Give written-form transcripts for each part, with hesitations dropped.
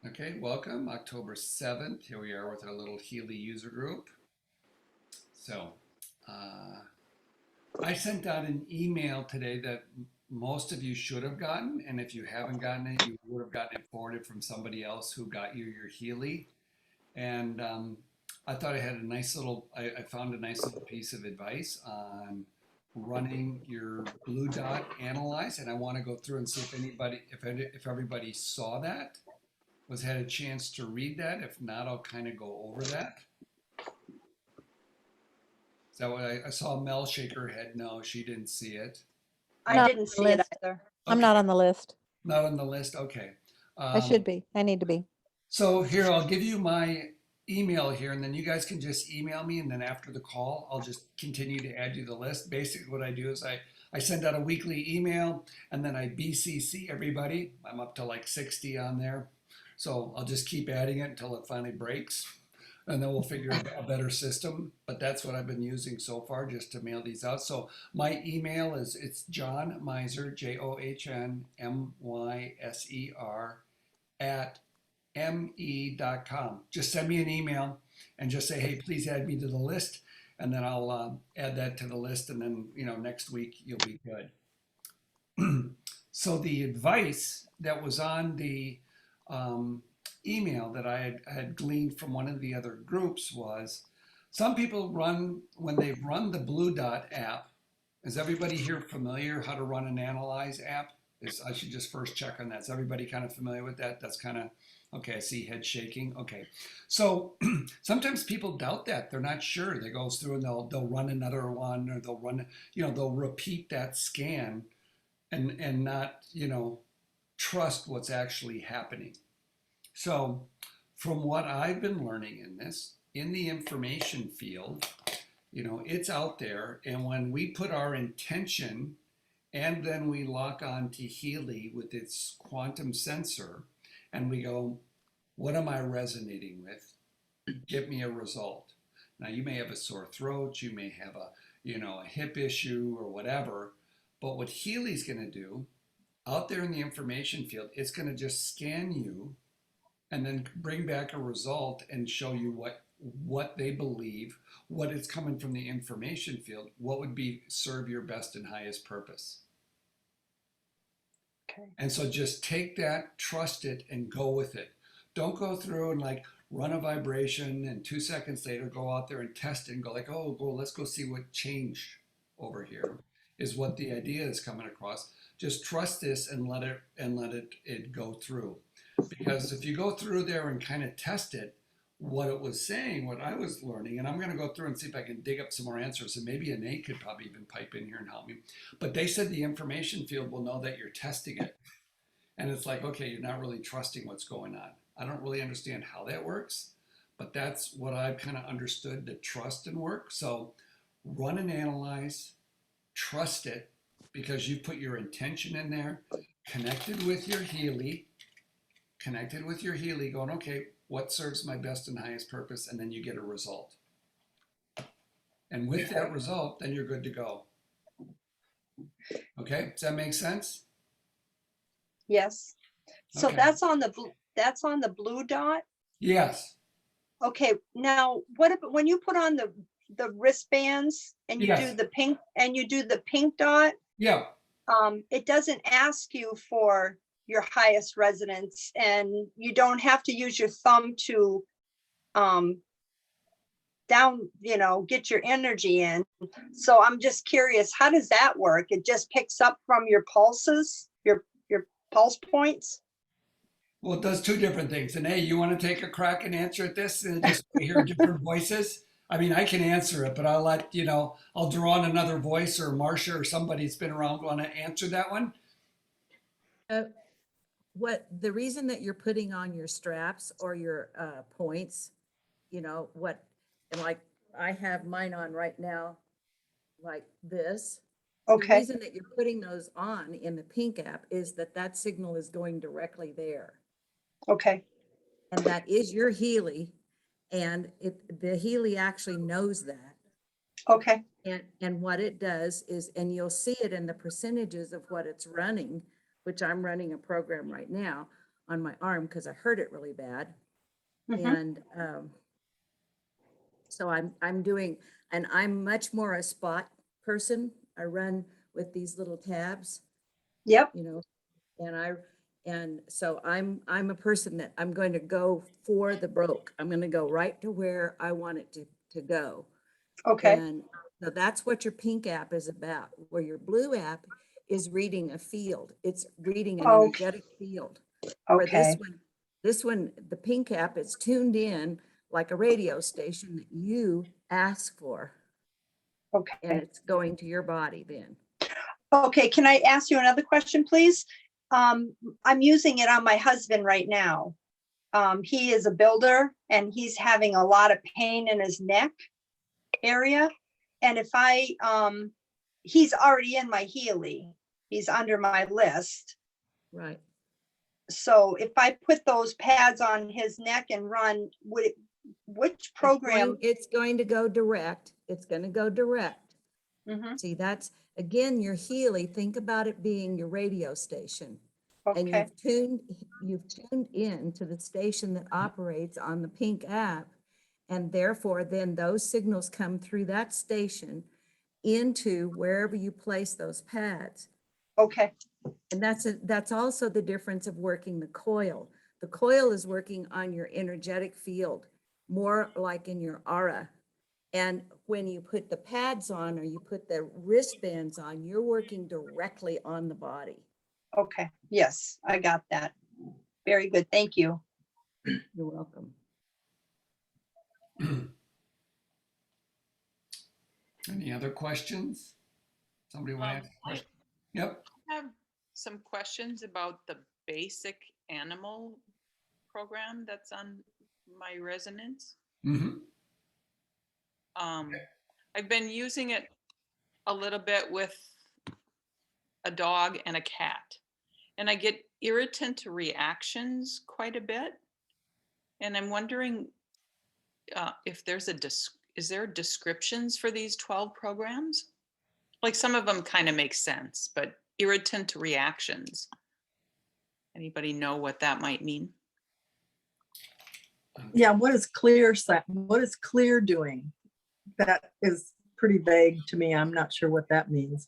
Okay, welcome. October 7th. Here we are with our little Healy user group. So, uh, I sent out an email today that most of you should have gotten, and if you haven't gotten it, you would have gotten it forwarded from somebody else who got you your Healy. And I thought I found a nice little piece of advice on running your Blue Dot Analyze, and I want to go through and see if everybody saw that was had a chance to read that. If not, I'll kind of go over that. So I saw Mel shake her head. No, she didn't see it. I Not on didn't the see it list. either. I'm Okay, not on the list. not on the list. Okay. I Um, should be. I need to be. so here, I'll give you my email here, and then you guys can just email me, and then after the call, I'll just continue to add you the list. Basically, what I do is I send out a weekly email, and then I BCC everybody. I'm up to like 60 on there. So I'll just keep adding it until it finally breaks. And then we'll figure out a better system. But that's what I've been using so far just to mail these out. So my email it's John Myser, JohnMyser at me.com. Just send me an email and just say, hey, please add me to the list. And then I'll add that to the list. And then, next week you'll be good. So the advice that was on the um, email that I had gleaned from one of the other groups was some people when they run the Blue Dot app. Is everybody here familiar how to run an Analyze app? I should just first check on that. Is everybody kind of familiar with that? That's kind of okay. I see head shaking. Okay, so sometimes people doubt that they're not sure. They go through and they'll run another one, or they'll repeat that scan and not trust what's actually happening. So from what I've been learning in the information field, it's out there, and when we put our intention and then we lock on to Healy with its quantum sensor and we go, what am I resonating with? Give me a result. Now you may have a sore throat, you may have a hip issue or whatever, but what Healy's going to do out there in the information field, it's going to just scan you and then bring back a result and show you what they believe, what is coming from the information field, what would be serve your best and highest purpose. Okay. And so just take that, trust it, and go with it. Don't go through and like run a vibration and 2 seconds later go out there and test it and go like, oh, let's go see what changed over here. Is what the idea is coming across. Just trust this and let it go through. Because if you go through there and kind of test it, what it was saying, what I was learning, and I'm going to go through and see if I can dig up some more answers, and maybe Nate could probably even pipe in here and help me. But they said the information field will know that you're testing it. And it's like, okay, you're not really trusting what's going on. I don't really understand how that works, but that's what I've kind of understood to trust and work. So run and analyze, trust it, because you put your intention in there, connected with your Healy, going, okay, what serves my best and highest purpose? And then you get a result. And with that result, then you're good to go. Okay, does that make sense? Yes. So Okay. that's on the Blue Dot. Yes. Okay. Now, what about when you put on the wristbands and you Yes. do the pink dot? Yeah. It doesn't ask you for your highest resonance, and you don't have to use your thumb to um get your energy in. So I'm just curious, how does that work? It just picks up from your pulses, your pulse points? Well, it does two different things. And hey, you want to take a crack and answer at this and just hear different voices? I mean, I can answer it, but I'll draw on another voice, or Marcia or somebody that's been around want to answer that one. Uh, what the reason that you're putting on your straps or your points, and like I have mine on right now, like this. The Okay. reason that you're putting those on in the pink app is that signal is going directly there, Okay. and that is your Healy, and the Healy actually knows that. Okay. And what it does is, and you'll see it in the percentages of what it's running, which I'm running a program right now on my arm because I hurt it really bad. Mhm. And so I'm doing, and I'm much more a spot person. I run with these little tabs, Yep, you know, and so I'm a person that I'm going to go for the broke. I'm going to go right to where I want it to go. okay, And so that's what your pink app is about, where your blue app is reading a field. It's reading an Okay. energetic field. Where okay, this one, the pink app is tuned in like a radio station that you ask for, and okay. it's going to your body then. Okay, can I ask you another question, please? I'm using it on my husband right now. He is a builder and he's having a lot of pain in his neck area. And if he's already in my Healy, he's under my list. Right. So if I put those pads on his neck and run, which program? It's going to go direct. It's going to go direct. Mhm, See, that's, again, your Healy, think about it being your radio station. And okay, you've tuned in to the station that operates on the pink app. And therefore, then those signals come through that station into wherever you place those pads. okay, And that's also the difference of working the coil. The coil is working on your energetic field, more like in your aura. And when you put the pads on or you put the wristbands on, you're working directly on the body. okay. Yes, I got that. Very good. Thank you. You're welcome. Any other questions? Somebody want to ask a I question? Yep. have some questions about the basic animal program that's on my resonance. Mhm. I've been using it a little bit with a dog and a cat, and I get irritant reactions quite a bit. And I'm wondering if there's is there descriptions for these 12 programs? Like some of them kind of make sense, but irritant reactions. Anybody know what that might mean? Yeah, what is what is clear doing? That is pretty vague to me. I'm not sure what that means.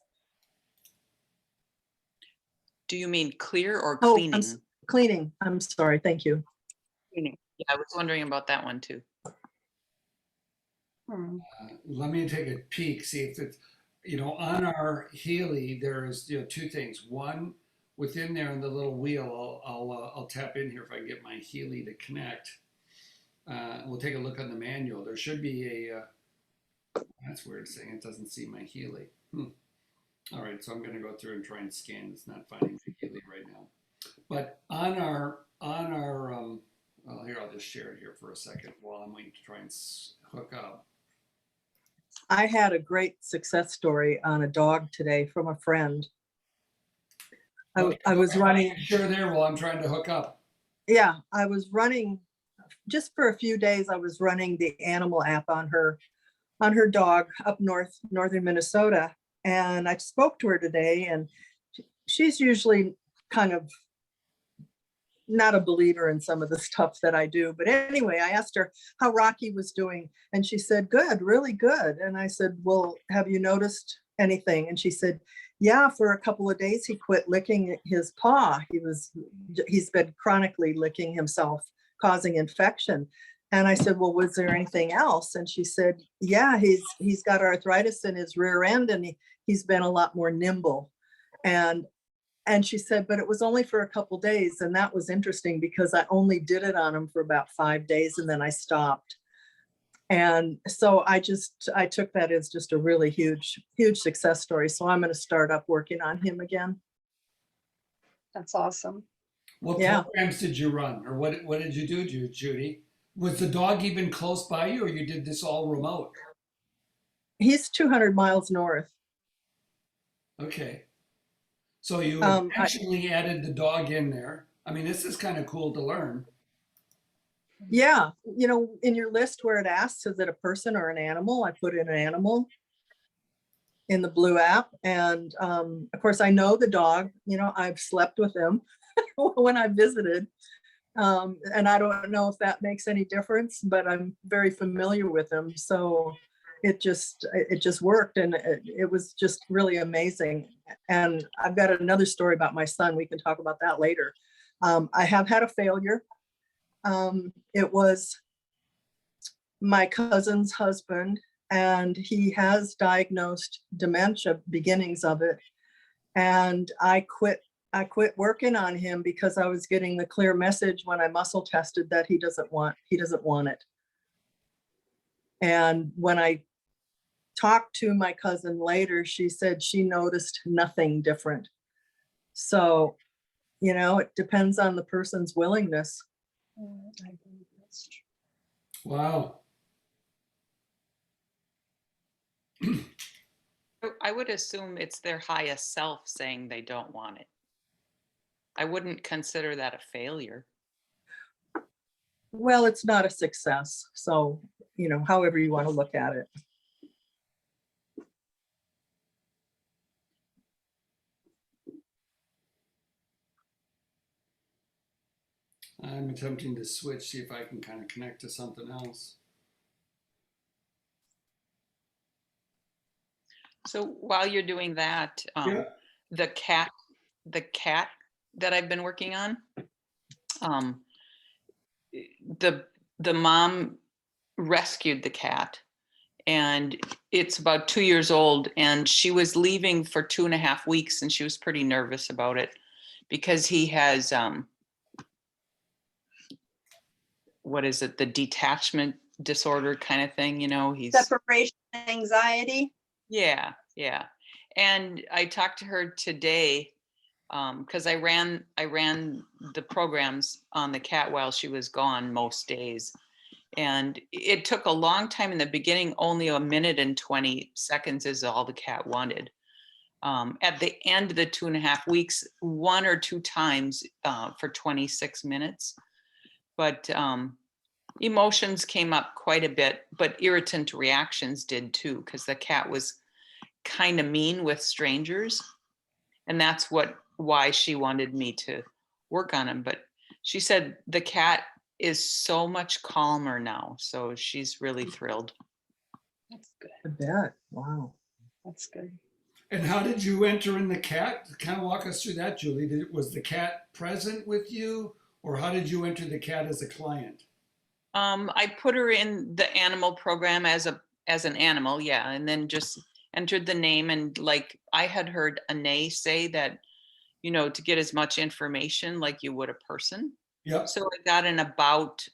Do you mean clear or Oh, cleaning? cleaning. I'm sorry. Thank you. Cleaning. Yeah, I was wondering about that one too. Hmm, Let me take a peek, see if it's, on our Healy, there's, two things. One, within there in the little wheel, I'll tap in here if I can get my Healy to connect. We'll take a look on the manual. There should be that's weird saying it doesn't see my Healy. All right, so I'm going to go through and try and scan. It's not finding my Healy right now. But on our well, here, I'll just share it here for a second while I'm waiting to try and hook up. I had a great success story on a dog today from a friend. I was running. Sure, there while I'm trying to hook up. Yeah, I was running just for a few days. I was running the animal app on her dog up northern Minnesota. And I spoke to her today, and she's usually kind of not a believer in some of the stuff that I do. But anyway, I asked her how Rocky was doing, and she said, good, really good. And I said, well, have you noticed anything? And she said, yeah, for a couple of days, he quit licking his paw. He's been chronically licking himself, causing infection. And I said, well, was there anything else? And she said, yeah, he's got arthritis in his rear end, and he's been a lot more nimble. And she said, but it was only for a couple days. And that was interesting because I only did it on him for about 5 days and then I stopped. And so I took that as just a really huge, huge success story. So I'm going to start up working on him again. that's awesome. What Yeah. programs did you run, or what did you do, Judy? Was the dog even close by you, or you did this all remote? He's 200 miles north. Okay. So you I- actually added the dog in there. I mean, this is kind of cool to learn. Yeah. In your list where it asks, is it a person or an animal? I put in an animal in the blue app. And of course, I know the dog, I've slept with him. when I visited. And I don't know if that makes any difference, but I'm very familiar with him. So it just worked, and it was just really amazing. And I've got another story about my son. We can talk about that later. I have had a failure. It was my cousin's husband, and he has diagnosed dementia, beginnings of it. And I quit working on him because I was getting the clear message when I muscle tested that he doesn't want it. And when I talked to my cousin later, she said she noticed nothing different. So, it depends on the person's willingness. Wow. I would assume it's their highest self saying they don't want it. I wouldn't consider that a failure. Well, it's not a success. So, however you want to look at it. I'm attempting to switch, see if I can kind of connect to something else. So while you're doing that, Yeah. the cat that I've been working on, the mom rescued the cat, and it's about 2 years old, and she was leaving for 2.5 weeks, and she was pretty nervous about it because he has what is it, the detachment disorder kind of thing, he's Separation anxiety. yeah. And I talked to her today because I ran the programs on the cat while she was gone most days. And it took a long time in the beginning. Only 1 minute and 20 seconds is all the cat wanted. At the end of the 2.5 weeks, 1 or 2 times for 26 minutes. But emotions came up quite a bit, but irritant reactions did too, because the cat was kind of mean with strangers. And that's why she wanted me to work on him. But she said the cat is so much calmer now. So she's really thrilled. That's good. I bet. Wow. That's good. And how did you enter in the cat? Kind of walk us through that, Julie. Was the cat present with you, or how did you enter the cat as a client? I put her in the animal program as an animal, yeah, and then just entered the name. And like I had heard Anae say that, to get as much information like you would a person. Yep. So I got an about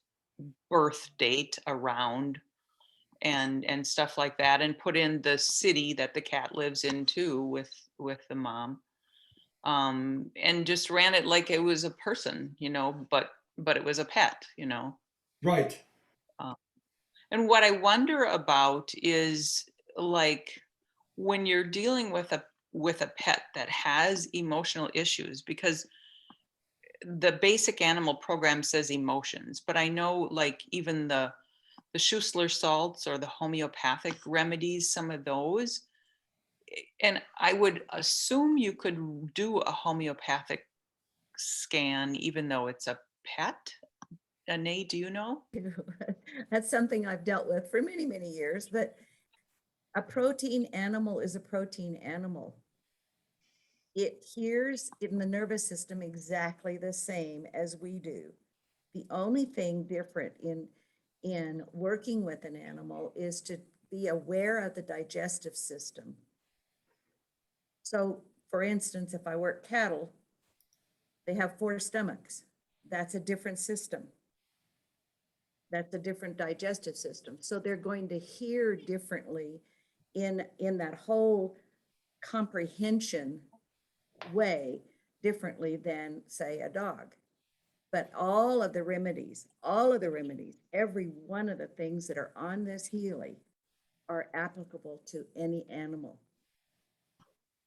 birth date around and stuff like that, and put in the city that the cat lives in too with the mom. And just ran it like it was a person, but it was a pet, Right. And what I wonder about is like when you're dealing with a pet that has emotional issues, because the basic animal program says emotions, but I know like even the Schussler salts or the homeopathic remedies, some of those, and I would assume you could do a homeopathic scan even though it's a pet. Anae, do you know? That's something I've dealt with for many, many years, but a protein animal is a protein animal. It hears in the nervous system exactly the same as we do. The only thing different in working with an animal is to be aware of the digestive system. So for instance, if I work cattle, they have 4 stomachs. That's a different system. That's a different digestive system. So they're going to hear differently in that whole comprehension way differently than say a dog. But all of the remedies, every one of the things that are on this Healy are applicable to any animal.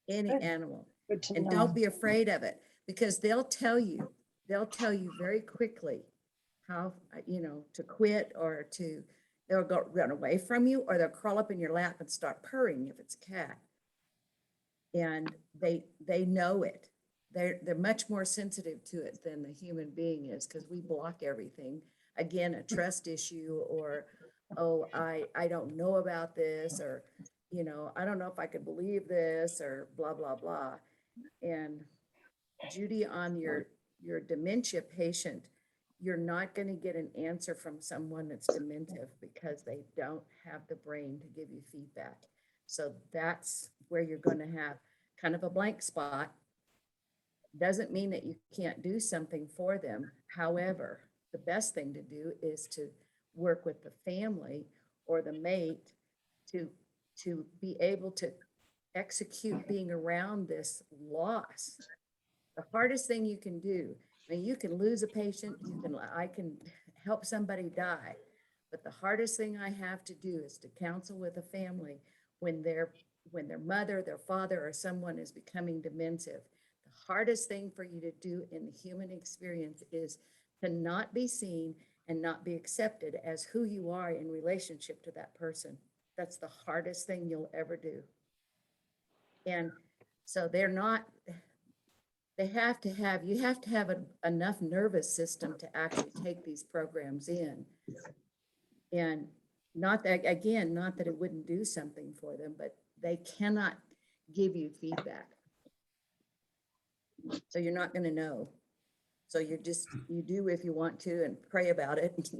Any Good. animal. Good to And know. don't be afraid of it, because they'll tell you very quickly how, to quit, or they'll run away from you, or they'll crawl up in your lap and start purring if it's a cat. And they know it. they're much more sensitive to it than the human being is, because we block everything. Again, a trust issue, or, oh, I don't know about this, or, you know, I don't know if I could believe this, or blah, blah, blah. And Judy, on your dementia patient, you're not going to get an answer from someone that's dementive because they don't have the brain to give you feedback. So that's where you're going to have kind of a blank spot. Doesn't mean that you can't do something for them. However, the best thing to do is to work with the family or the mate to be able to execute being around this loss. The hardest thing you can do, I mean, you can lose a patient, I can help somebody die, but the hardest thing I have to do is to counsel with a family when their mother, their father, or someone is becoming dementive. The hardest thing for you to do in the human experience is to not be seen and not be accepted as who you are in relationship to that person. That's the hardest thing you'll ever do. And so you have to have enough nervous system to actually take these programs in. And not that it wouldn't do something for them, but they cannot give you feedback. So you're not going to know. So you do if you want to and pray about it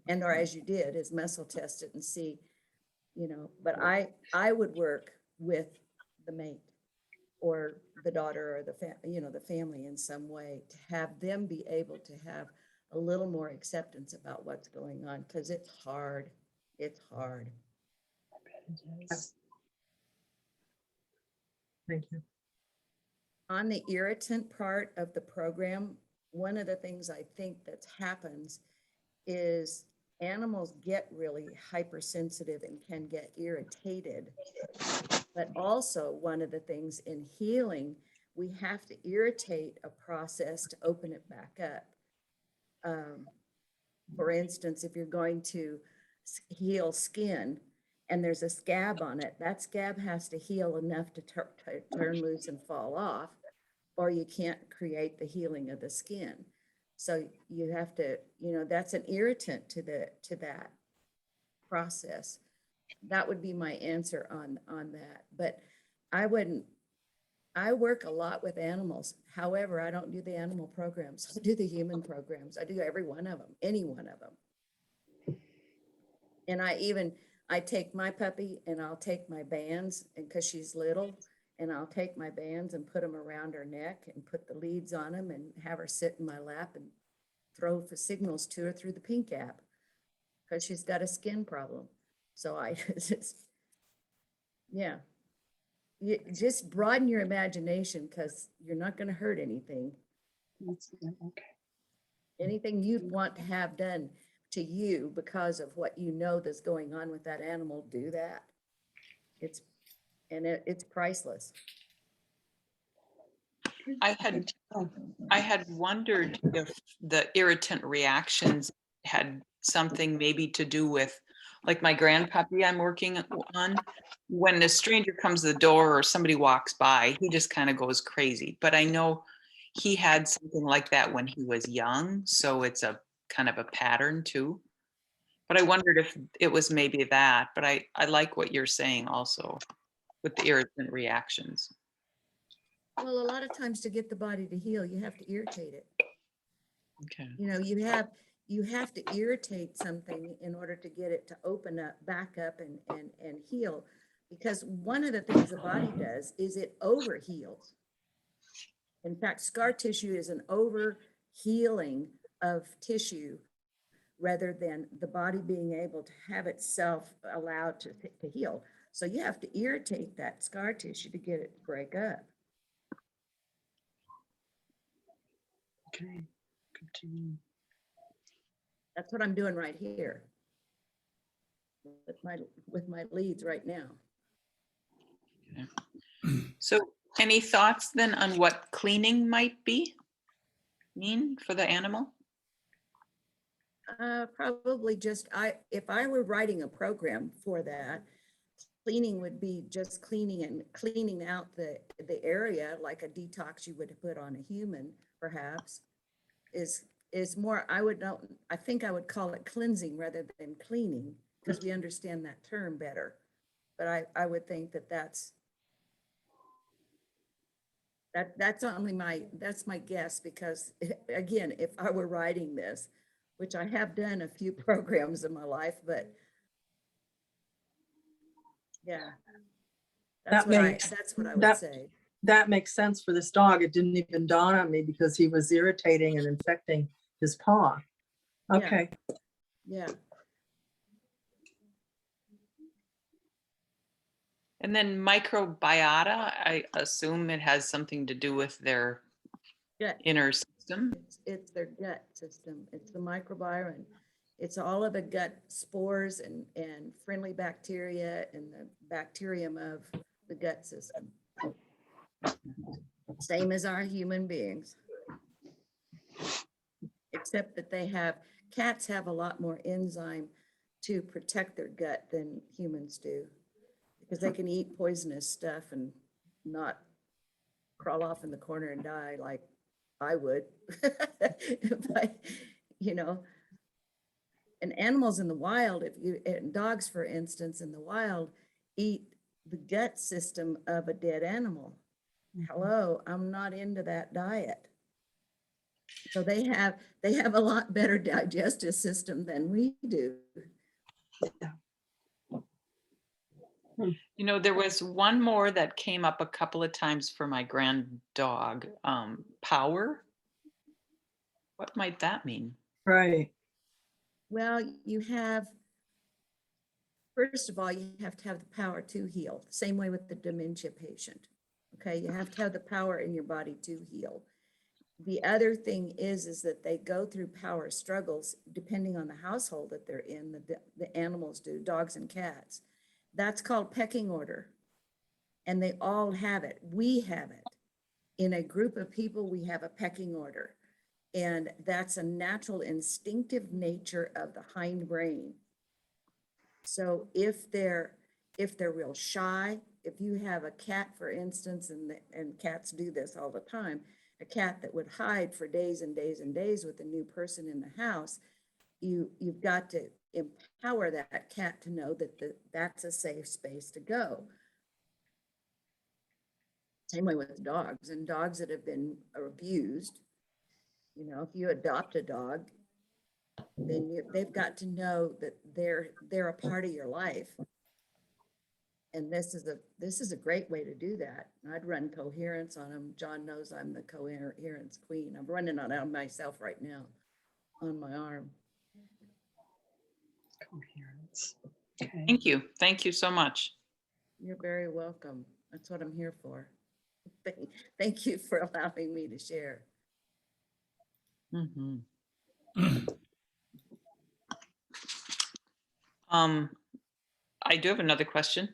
and or as you did, is muscle test it and see, you know, but I would work with the mate or the daughter or the family in some way to have them be able to have a little more acceptance about what's going on, because it's hard. It's hard. Thank you. On the irritant part of the program, one of the things I think that happens is animals get really hypersensitive and can get irritated. But also one of the things in healing, we have to irritate a process to open it back up. For instance, if you're going to heal skin and there's a scab on it, that scab has to heal enough to turn loose and fall off, or you can't create the healing of the skin. So you have to, that's an irritant to that process. That would be my answer on that. But I work a lot with animals. However, I don't do the animal programs. I do the human programs. I do every one of them, any one of them. And I take my puppy and I'll take my bands, and because she's little, and I'll take my bands and put them around her neck and put the leads on them and have her sit in my lap and throw for signals to her through the pink app because she's got a skin problem. So you just broaden your imagination, because you're not going to hurt anything. Okay. Anything you'd want to have done to you because of what you know that's going on with that animal, do that. It's priceless. I had wondered if the irritant reactions had something maybe to do with, like my grandpuppy I'm working on. When a stranger comes to the door or somebody walks by, he just kind of goes crazy. But I know he had something like that when he was young, so it's a kind of a pattern too. But I wondered if it was maybe that, but I like what you're saying also with the irritant reactions. Well, a lot of times to get the body to heal, you have to irritate it. Okay. You have to irritate something in order to get it to open up, back up and heal. Because one of the things the body does is it overheals. In fact, scar tissue is an overhealing of tissue rather than the body being able to have itself allowed to heal. So you have to irritate that scar tissue to get it to break up. Okay. Continue. That's what I'm doing right here with my leads right now. So any thoughts then on what cleaning might mean for the animal? Probably just, if I were writing a program for that, cleaning would be just cleaning out the area like a detox you would put on a human, perhaps, is more, I think I would call it cleansing rather than cleaning, because we understand that term better. But I would think that's my guess, because again, if I were writing this, which I have done a few programs in my life, but yeah, That makes, that's what I would that, say. that makes sense for this dog. It didn't even dawn on me because he was irritating and infecting his paw. Yeah. Okay, Yeah. And then microbiota, I assume it has something to do with their Gut. inner system. It's their gut system. It's the microbiome. It's all of the gut spores and friendly bacteria and the bacterium of the gut system. Same as our human beings. Except that cats have a lot more enzyme to protect their gut than humans do, because they can eat poisonous stuff and not crawl off in the corner and die like I would. But, and animals in the wild, dogs, for instance, in the wild, eat the gut system of a dead animal. Hello, I'm not into that diet. So they have a lot better digestive system than we do. There was one more that came up a couple of times for my grand dog, power. What might that mean? right. Well, first of all, you have to have the power to heal. Same way with the dementia patient. Okay, you have to have the power in your body to heal. The other thing is that they go through power struggles depending on the household that they're in. The animals do, dogs and cats. That's called pecking order. And they all have it. We have it. In a group of people, we have a pecking order. And that's a natural instinctive nature of the hindbrain. So if they're real shy, if you have a cat, for instance, and cats do this all the time, a cat that would hide for days and days and days with a new person in the house, you've got to empower that cat to know that that's a safe space to go. Same way with dogs, and dogs that have been abused. If you adopt a dog, then they've got to know that they're a part of your life. And this is a great way to do that. I'd run coherence on them. John knows I'm the coherence queen. I'm running on myself right now on my arm. Coherence. Okay. Thank you. Thank you so much. You're very welcome. That's what I'm here for. Thank you for allowing me to share. Mhm. I do have another question.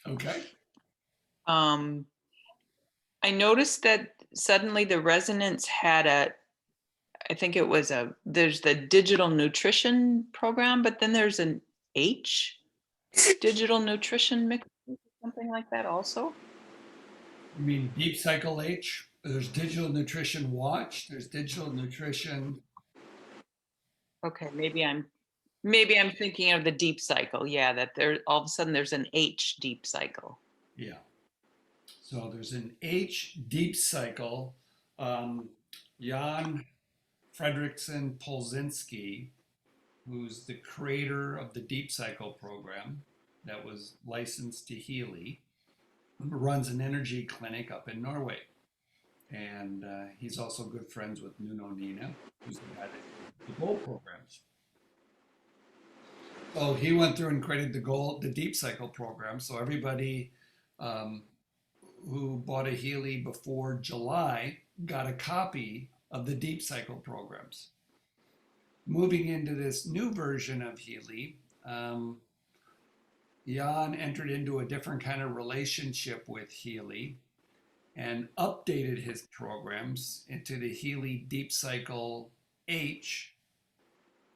Okay. I noticed that suddenly the Resonance had there's the digital nutrition program, but then there's an H digital nutrition mix, something like that also. You mean Deep Cycle H? There's Digital Nutrition Watch. There's Digital Nutrition. Okay, maybe I'm thinking of the Deep Cycle. Yeah, that there all of a sudden there's an H Deep Cycle. Yeah. So there's an H Deep Cycle. Jan Fredrickson Polzinski, who's the creator of the Deep Cycle program that was licensed to Healy, runs an energy clinic up in Norway. And he's also good friends with Nuno Nina, who's the guy that the gold programs. So he went through and created the Deep Cycle program. So everybody who bought a Healy before July got a copy of the Deep Cycle programs. Moving into this new version of Healy, Jan entered into a different kind of relationship with Healy and updated his programs into the Healy Deep Cycle H.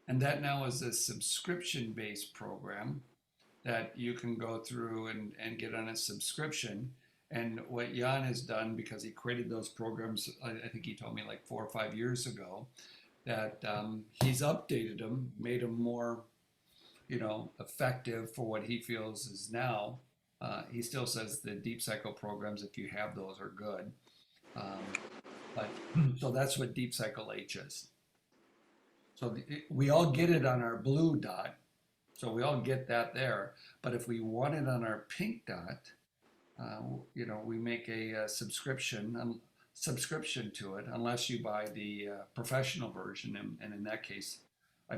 And that now is a subscription-based program. that you can go through and get on a subscription. And what Jan has done, because he created those programs, I think he told me like 4 or 5 years ago, that he's updated them, made them more, effective for what he feels is now. He still says the deep cycle programs, if you have those, are good. Um, but so that's what Deep Cycle H is. So we all get it on our blue dot. So we all get that there. But if we want it on our pink dot, we make a subscription to it, unless you buy the professional version. And in that case, I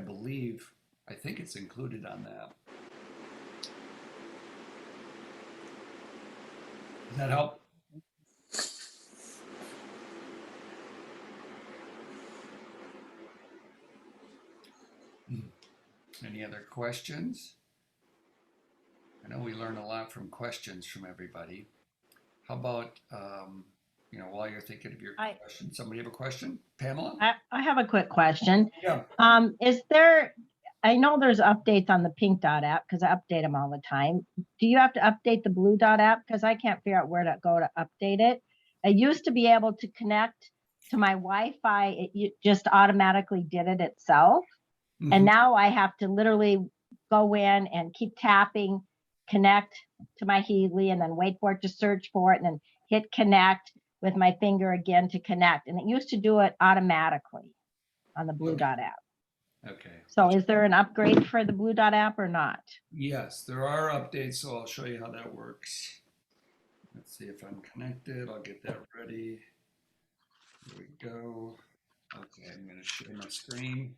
think it's included on that. Does that help? Any other questions? I know we learn a lot from questions from everybody. How about, while you're thinking of your question, somebody have a question? Pamela? I have a quick question. Yeah. I know there's updates on the Pink Dot app because I update them all the time. Do you have to update the Blue Dot app? Because I can't figure out where to go to update it. I used to be able to connect to my Wi-Fi. It just automatically did it itself. Mhm. And now I have to literally go in and keep tapping, connect to my Healy, and then wait for it to search for it, and then hit connect with my finger again to connect. And it used to do it automatically on the Blue Okay. Dot app. Okay. So is there an upgrade for the Blue Dot app or not? Yes, there are updates, so I'll show you how that works. Let's see if I'm connected. I'll get that ready. Here we go. Okay, I'm going to share my screen.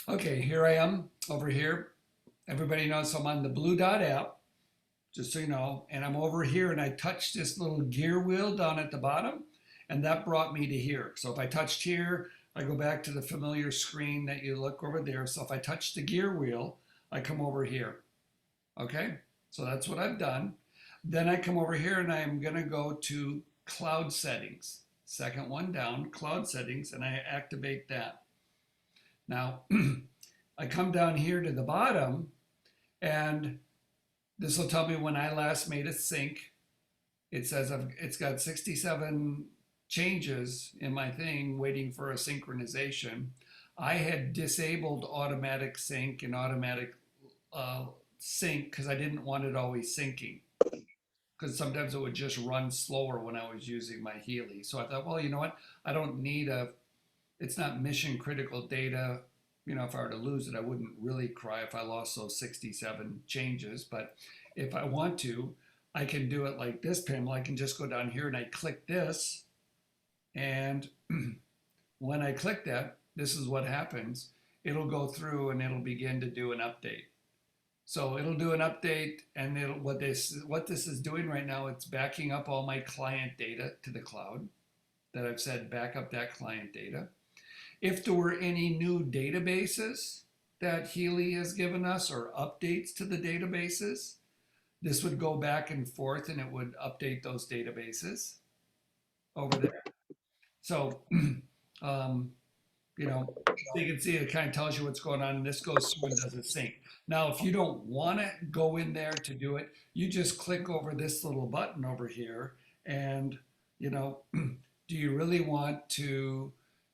Okay, here I am over here. Everybody knows I'm on the Blue Dot app, just so you know, and I'm over here and I touched this little gear wheel down at the bottom, and that brought me to here. So if I touched here, I go back to the familiar screen that you look over there. So if I touch the gear wheel, I come over here. Okay, so that's what I've done. Then I come over here and I'm gonna go to cloud settings. Second one down, cloud settings, and I activate that. Now, I come down here to the bottom, and this will tell me when I last made a sync. It says it's got 67 changes in my thing waiting for a synchronization. I had disabled automatic sync and automatic sync because I didn't want it always syncing. Because sometimes it would just run slower when I was using my Healy. So I thought, well, you know what? I don't need it's not mission critical data. If I were to lose it, I wouldn't really cry if I lost those 67 changes. But if I want to, I can do it like this, Pamela. I can just go down here and I click this. And when I click that, this is what happens. It'll go through and it'll begin to do an update. So it'll do an update, and what this is doing right now, it's backing up all my client data to the cloud that I've said back up that client data. If there were any new databases that Healy has given us or updates to the databases, this would go back and forth and it would update those databases over there. So, so you can see it kind of tells you what's going on, and this goes through and does a sync. Now, if you don't want to go in there to do it, you just click over this little button over here, and do you really want to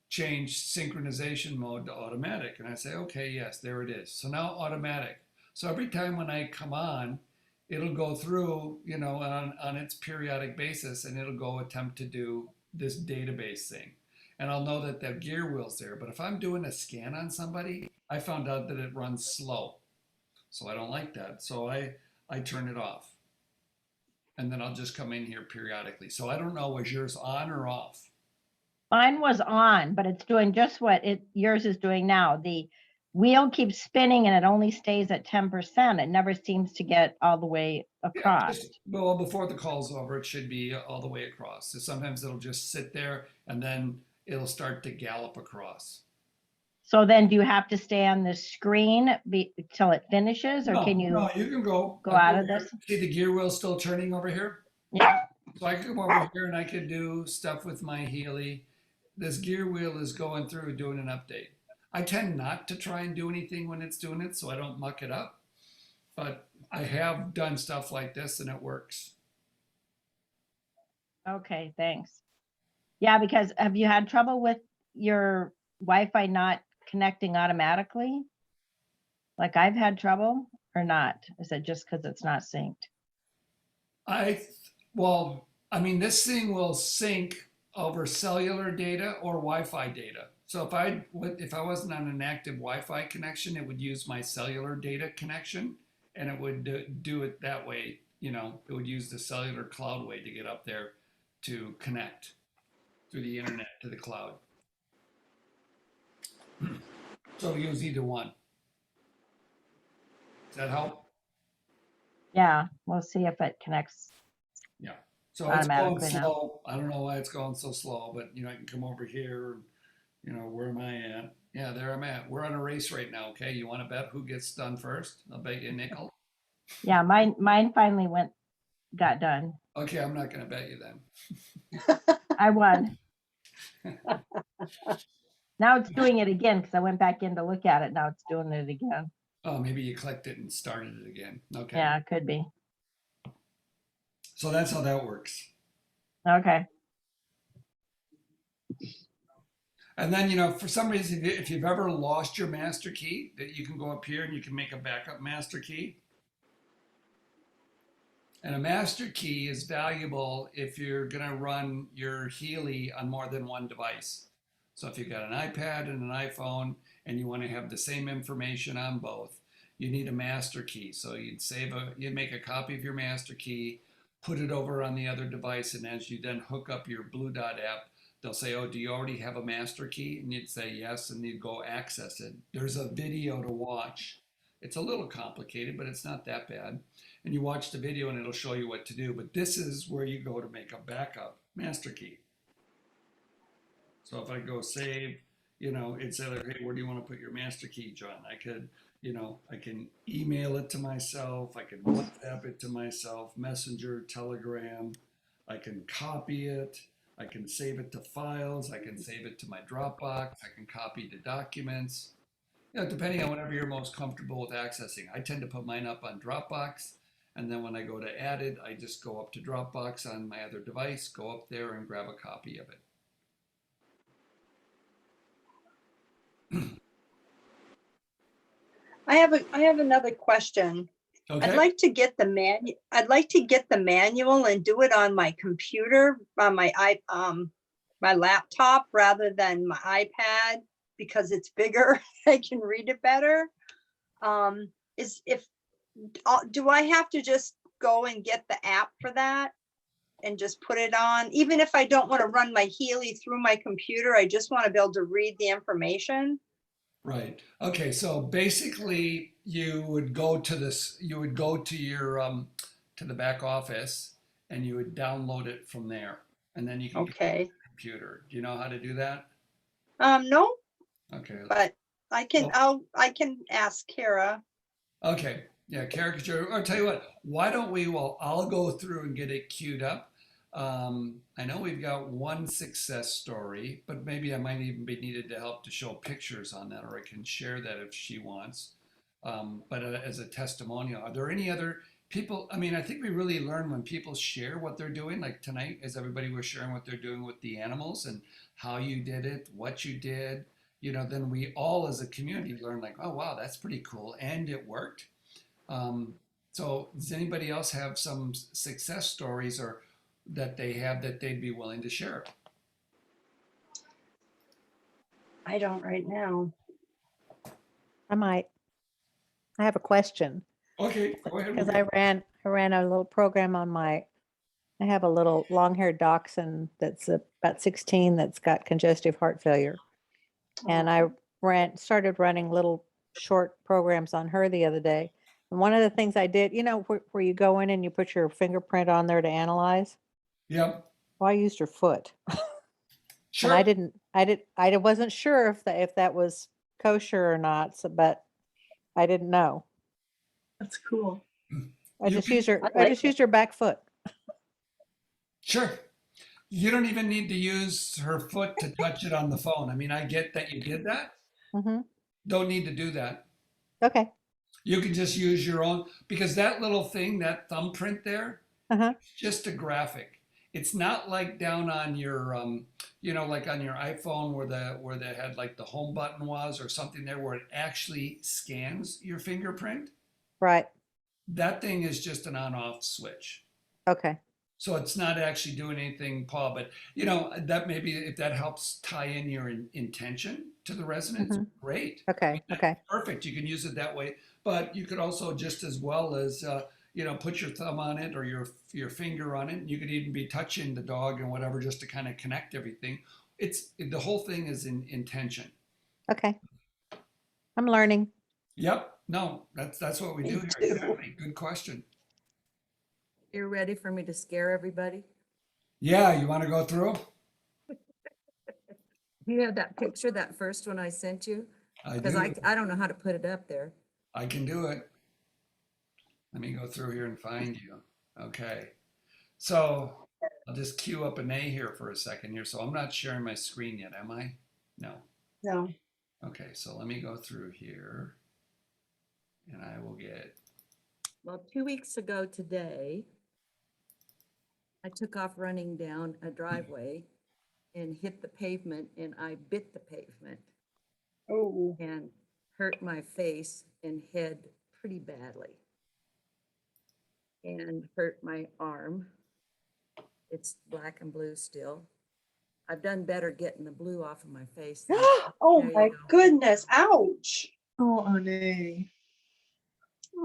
change synchronization mode to automatic? And I say, okay, yes, there it is. So now automatic. So every time when I come on, it'll go through, on its periodic basis, and it'll go attempt to do this database thing. And I'll know that the gear wheel's there. But if I'm doing a scan on somebody, I found out that it runs slow. So I don't like that. So I turn it off. And then I'll just come in here periodically. So I don't know, was yours on or off? Mine was on, but it's doing just what yours is doing now. The wheel keeps spinning and it only stays at 10%. It never seems to get all the way across. Well, before the call's over, it should be all the way across. So sometimes it'll just sit there and then it'll start to gallop across. So then do you have to stay on the screen till it finishes, or No, can you? no, you can go. go out of this? See the gear wheel still turning over here? Yeah. So I could come over here and I could do stuff with my Healy. This gear wheel is going through doing an update. I tend not to try and do anything when it's doing it so I don't muck it up. But I have done stuff like this and it works. Okay, thanks. Yeah, because have you had trouble with your Wi-Fi not connecting automatically? Like I've had trouble or not? Is it just because it's not synced? Well, I mean, this thing will sync over cellular data or Wi-Fi data. So if I wasn't on an active Wi-Fi connection, it would use my cellular data connection, and it would do it that way. You know, it would use the cellular cloud way to get up there to connect through the internet to the cloud. So use either one. Does that help? Yeah, we'll see if it connects. Yeah. So it's going Automatically now. slow. I don't know why it's going so slow, but you know, I can come over here. You know, where am I at? Yeah, there I'm at. We're on a race right now. Okay, you want to bet who gets done first? I'll bet you a nickel. Yeah, mine finally got done. Okay, I'm not going to bet you then. I won. Now it's doing it again because I went back in to look at it. Now it's doing it again. Oh, maybe you clicked it and started it again. Okay. Yeah, it could be. So that's how that works. Okay. And then, you know, for some reason, if you've ever lost your master key, that you can go up here and you can make a backup master key. And a master key is valuable if you're going to run your Healy on more than one device. So if you've got an iPad and an iPhone and you want to have the same information on both, you need a master key. So you'd make a copy of your master key, put it over on the other device, and as you then hook up your Blue Dot app, they'll say, oh, do you already have a master key? And you'd say yes, and you'd go access it. There's a video to watch. It's a little complicated, but it's not that bad. And you watch the video and it'll show you what to do. But this is where you go to make a backup master key. So if I go save, you know, it said, hey, where do you want to put your master key, John? I could, you know, I can email it to myself. I can WhatsApp it to myself, Messenger, Telegram. I can copy it. I can save it to files. I can save it to my Dropbox. I can copy to documents. You know, depending on whatever you're most comfortable with accessing. I tend to put mine up on Dropbox. And then when I go to add it, I just go up to Dropbox on my other device, go up there and grab a copy of it. I have another question. Okay. I'd like to get the manual and do it on my computer, on my laptop rather than my iPad because it's bigger. I can read it better. Do I have to just go and get the app for that and just put it on? Even if I don't want to run my Healy through my computer, I just want to be able to read the information. Right. Okay. So basically, you would go to your to the back office, and you would download it from there, and then you can get it Okay. on your computer. Do you know how to do that? No, Okay. but I can ask Kara. Okay. Yeah, caricature. I'll tell you what. Why don't we? Well, I'll go through and get it queued up. I know we've got one success story, but maybe I might even be needed to help to show pictures on that, or I can share that if she wants. But as a testimonial, are there any other people? I mean, I think we really learn when people share what they're doing. Like tonight, as everybody was sharing what they're doing with the animals and how you did it, what you did. You know, then we all as a community learn like, oh wow, that's pretty cool, and it worked. So does anybody else have some success stories or that they have that they'd be willing to share? I don't right now. I might. I have a question Okay, go ahead. because I ran a little program on I have a little long-haired dachshund that's about 16 that's got congestive heart failure. And I started running little short programs on her the other day. And one of the things I did, you know, where you go in and you put your fingerprint on there to analyze. Yep. Well, I used her foot. Sure. And I wasn't sure if that was kosher or not, so, but I didn't know. That's cool. I You just can- used her, I I like just used her back foot. Sure. You don't even need to use her foot to touch it on the phone. I mean, I get that you did that. Hmm. Don't need to do that. Okay. You can just use your own, because that little thing, that thumbprint there, Uh-huh. just a graphic. It's not like down on your, like on your iPhone where they had like the home button was or something there where it actually scans your fingerprint. Right. That thing is just an on-off switch. Okay. So it's not actually doing anything, Paul, but that maybe if that helps tie in your intention to the residents, great. Okay. Okay. Perfect. You can use it that way, but you could also just as well as, put your thumb on it or your finger on it. You could even be touching the dog and whatever, just to kind of connect everything. The whole thing is in intention. Okay. I'm learning. Yep. No, that's what we Me do too. here. Exactly. Good question. You're ready for me to scare everybody? Yeah. You want to go through? You have that picture, that first one I sent you? I Because do. I don't know how to put it up there. I can do it. Let me go through here and find you. Okay. So I'll just queue up an A here for a second here. So I'm not sharing my screen yet, am I? No. No. Okay. So let me go through here and I will get, Well, 2 weeks ago today, I took off running down a driveway and hit the pavement, and I bit the pavement Oh, and hurt my face and head pretty badly. And hurt my arm. It's black and blue still. I've done better getting the blue off of my face. than- oh There you my go. goodness, ouch. Oh, Ane.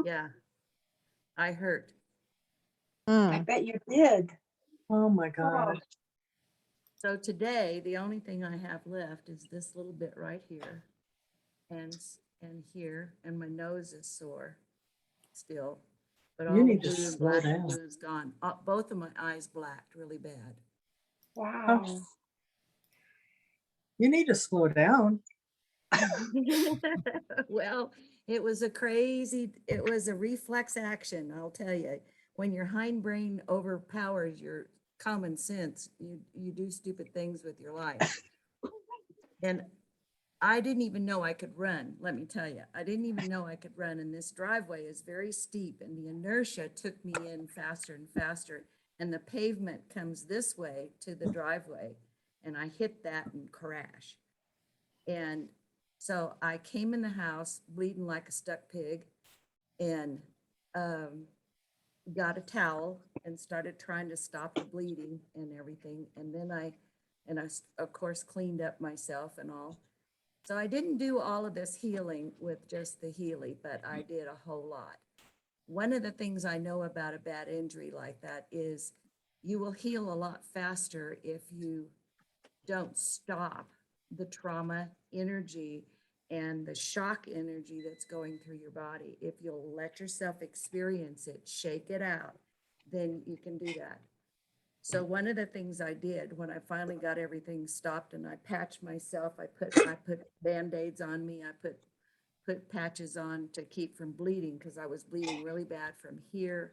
Yeah, I hurt. I Mm. bet you did. Oh my Oh, God. So today, the only thing I have left is this little bit right here and here, and my nose is sore still. But You all the need to blue and slow black down. and blue is gone. Both of my eyes blacked really bad. wow. You need to slow down. Well, it was a reflex action, I'll tell you. When your hindbrain overpowers your common sense, you do stupid things with your life. And I didn't even know I could run, let me tell you. I didn't even know I could run, and this driveway is very steep, and the inertia took me in faster and faster. And the pavement comes this way to the driveway, and I hit that and crash. And so I came in the house bleeding like a stuck pig and got a towel and started trying to stop the bleeding and everything. And then I of course cleaned up myself and all. So I didn't do all of this healing with just the Healy, but I did a whole lot. One of the things I know about a bad injury like that is you will heal a lot faster if you don't stop the trauma energy and the shock energy that's going through your body. If you'll let yourself experience it, shake it out, then you can do that. So one of the things I did when I finally got everything stopped and I patched myself, I put Band-Aids on me, I put patches on to keep from bleeding because I was bleeding really bad from here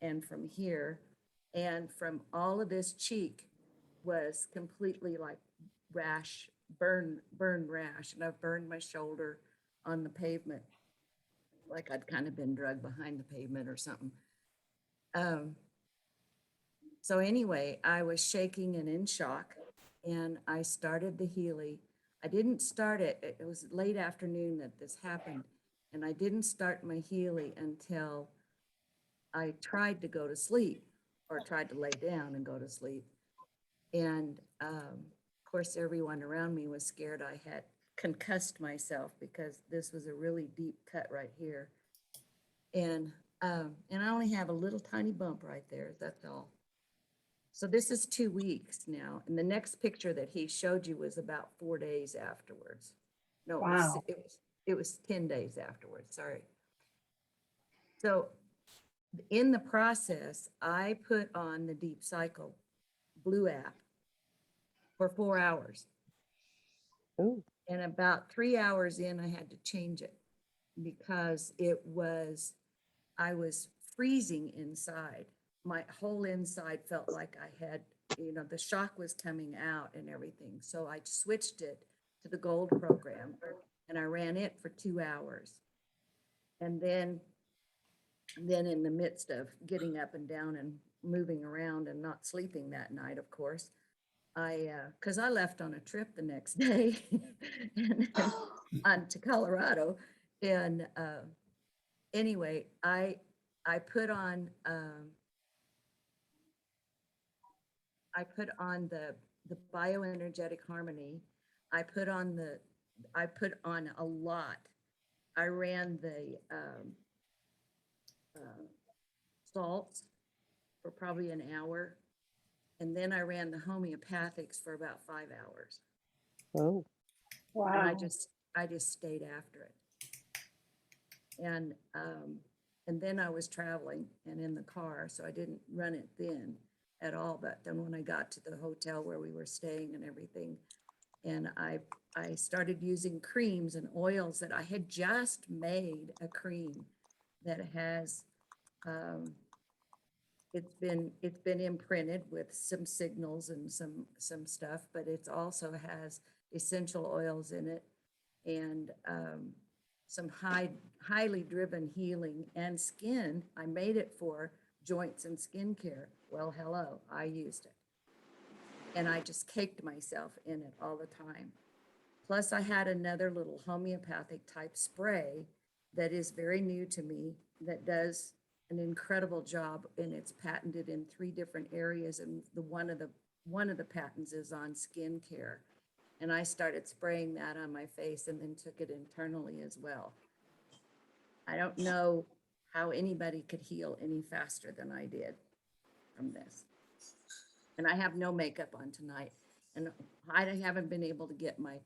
and from here. And from all of this cheek was completely like rash, burn rash. And I've burned my shoulder on the pavement, like I'd kind of been drugged behind the pavement or something. So anyway, I was shaking and in shock, and I started the Healy. I didn't start it, it was late afternoon that this happened, and I didn't start my Healy until I tried to go to sleep, or tried to lay down and go to sleep. And of course, everyone around me was scared I had concussed myself because this was a really deep cut right here. And I only have a little tiny bump right there, that's all. So this is 2 weeks now. And the next picture that he showed you was about 4 days afterwards. No, Wow. it was 10 days afterwards, sorry. So in the process, I put on the Deep Cycle Blue app for 4 hours. Ooh. And about 3 hours in, I had to change it because I was freezing inside. My whole inside felt like I had, the shock was coming out and everything. So I switched it to the gold program and I ran it for 2 hours. And then in the midst of getting up and down and moving around and not sleeping that night, of course, because I left on a trip the next day on to Colorado. And anyway, I put on the bioenergetic harmony. I put on a lot. I ran the salts for probably an hour. And then I ran the homeopathics for about 5 hours. Oh, And I just stayed after it. And then I was traveling and in the car, so I didn't run it then at all. But then when I got to the hotel where we were staying and everything, and I started using creams and oils that I had just made a cream that has, it's been imprinted with some signals and some stuff, but it also has essential oils in it and some highly driven healing and skin. I made it for joints and skin care. Well, hello, I used it. And I just caked myself in it all the time. Plus I had another little homeopathic type spray that is very new to me that does an incredible job, and it's patented in 3 different areas. And one of the patents is on skin care. And I started spraying that on my face and then took it internally as well. I don't know how anybody could heal any faster than I did from this. And I have no makeup on tonight. And I haven't been able to get my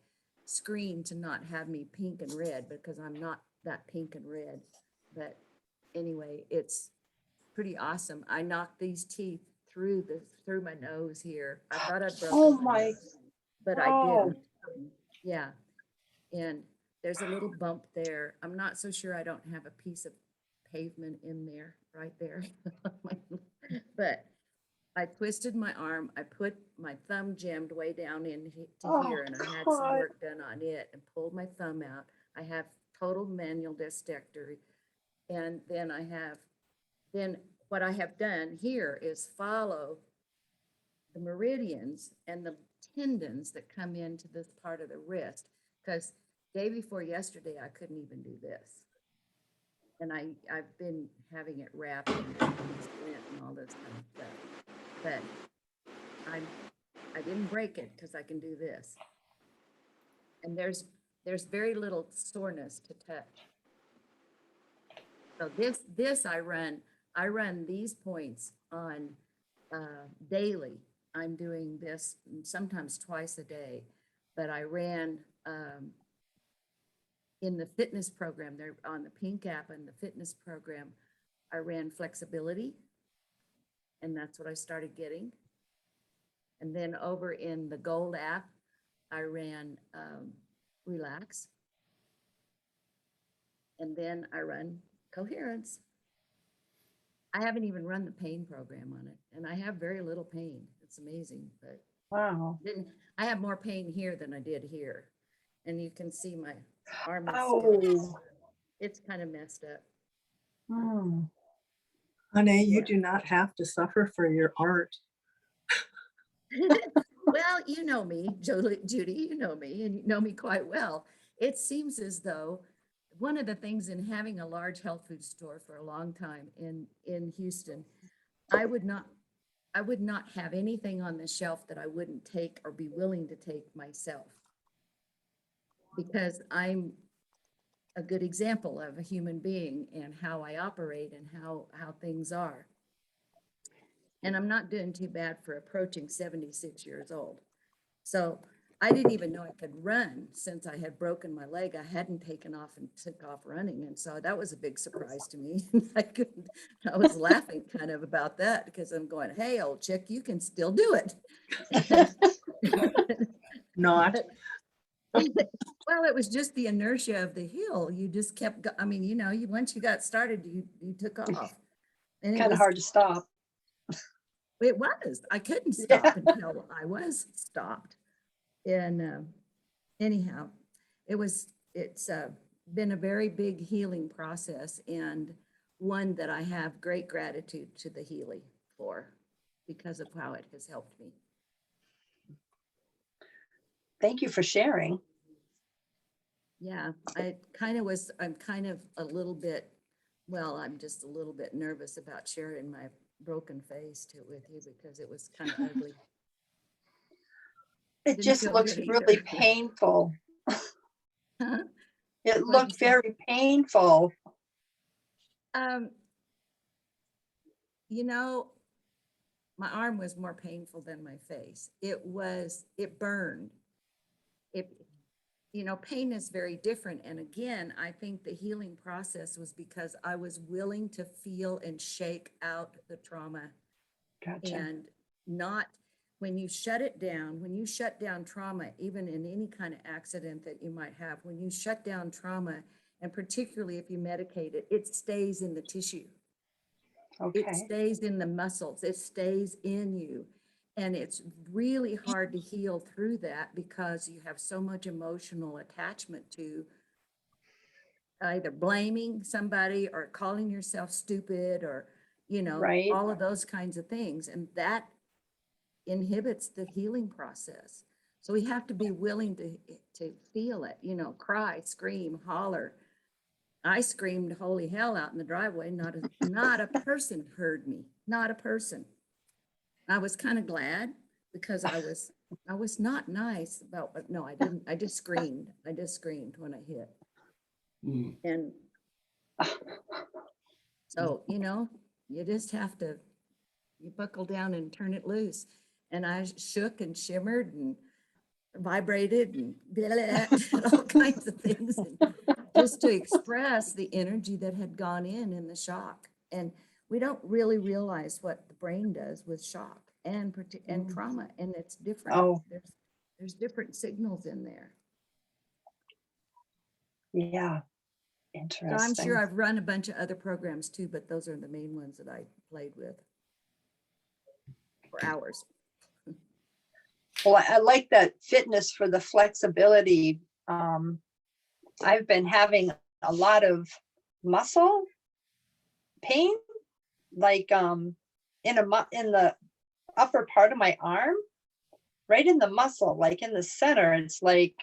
screen to not have me pink and red because I'm not that pink and red. But anyway, it's pretty awesome. I knocked these teeth through my nose here. I thought I'd broken Oh my my, nose, but I oh. didn't. Yeah. And there's a little bump there. I'm not so sure I don't have a piece of pavement in there, right there. But I twisted my arm. I put my thumb jammed way down into here, and I had some God. work done on it and pulled my thumb out. I have total manual discectory. And then what I have done here is follow the meridians and the tendons that come into this part of the wrist. Because day before yesterday, I couldn't even do this. And I've been having it wrapped and splint and all this kind of stuff. But I didn't break it because I can do this. And there's very little soreness to touch. So this I run these points on daily. I'm doing this sometimes twice a day, but I ran in the fitness program there on the Pink app and the fitness program. I ran flexibility, and that's what I started getting. And then over in the Gold app, I ran relax. And then I run coherence. I haven't even run the pain program on it, and I have very little pain. It's amazing, but Wow. I have more pain here than I did here. And you can see my arm is Oh. it's kind of messed up. Hmm. Honey, you Yeah. do not have to suffer for your art. Well, you know me, Judy, you know me, and you know me quite well. It seems as though one of the things in having a large health food store for a long time in Houston, I would not have anything on the shelf that I wouldn't take or be willing to take myself. Because I'm a good example of a human being and how I operate and how things are. And I'm not doing too bad for approaching 76 years old. So I didn't even know I could run since I had broken my leg. I hadn't taken off and took off running. And so that was a big surprise to me. I was laughing kind of about that because I'm going, hey, old chick, you can still do it. Not. Well, it was just the inertia of the hill. You just kept, I mean, once you got started, you took off. And Kind of hard to stop. it was, I couldn't Yeah. stop until I was stopped. And anyhow, it's been a very big healing process, and one that I have great gratitude to the Healy for because of how it has helped me. Thank you for sharing. Yeah, I'm kind of a little bit, well, I'm just a little bit nervous about sharing my broken face with you because it was kind of ugly. It Didn't just feel looks good really either. painful. Huh? It What'd looked you say? very painful. Um, my arm was more painful than my face. It burned. Pain is very different. And again, I think the healing process was because I was willing to feel and shake out the trauma Gotcha. and not, when you shut down trauma, even in any kind of accident that you might have, when you shut down trauma, and particularly if you medicate it, it stays in the tissue. It Okay. stays in the muscles, it stays in you. And it's really hard to heal through that because you have so much emotional attachment to either blaming somebody or calling yourself stupid or, Right. all of those kinds of things. And that inhibits the healing process. So we have to be willing to feel it, cry, scream, holler. I screamed holy hell out in the driveway. Not a person heard me, not a person. I was kind of glad because I was not nice about, but no, I didn't. I just screamed when I hit. Mm. And so, you just have to, you buckle down and turn it loose. And I shook and shimmered and vibrated and all kinds of things, and just to express the energy that had gone in the shock. And we don't really realize what the brain does with shock and trauma, and it's different. Oh. There's different signals in there. Yeah. So Interesting. I'm sure I've run a bunch of other programs too, but those are the main ones that I played with for hours. Well, I like that fitness for the flexibility. I've been having a lot of muscle pain, like in the upper part of my arm, right in the muscle, like in the center. It's like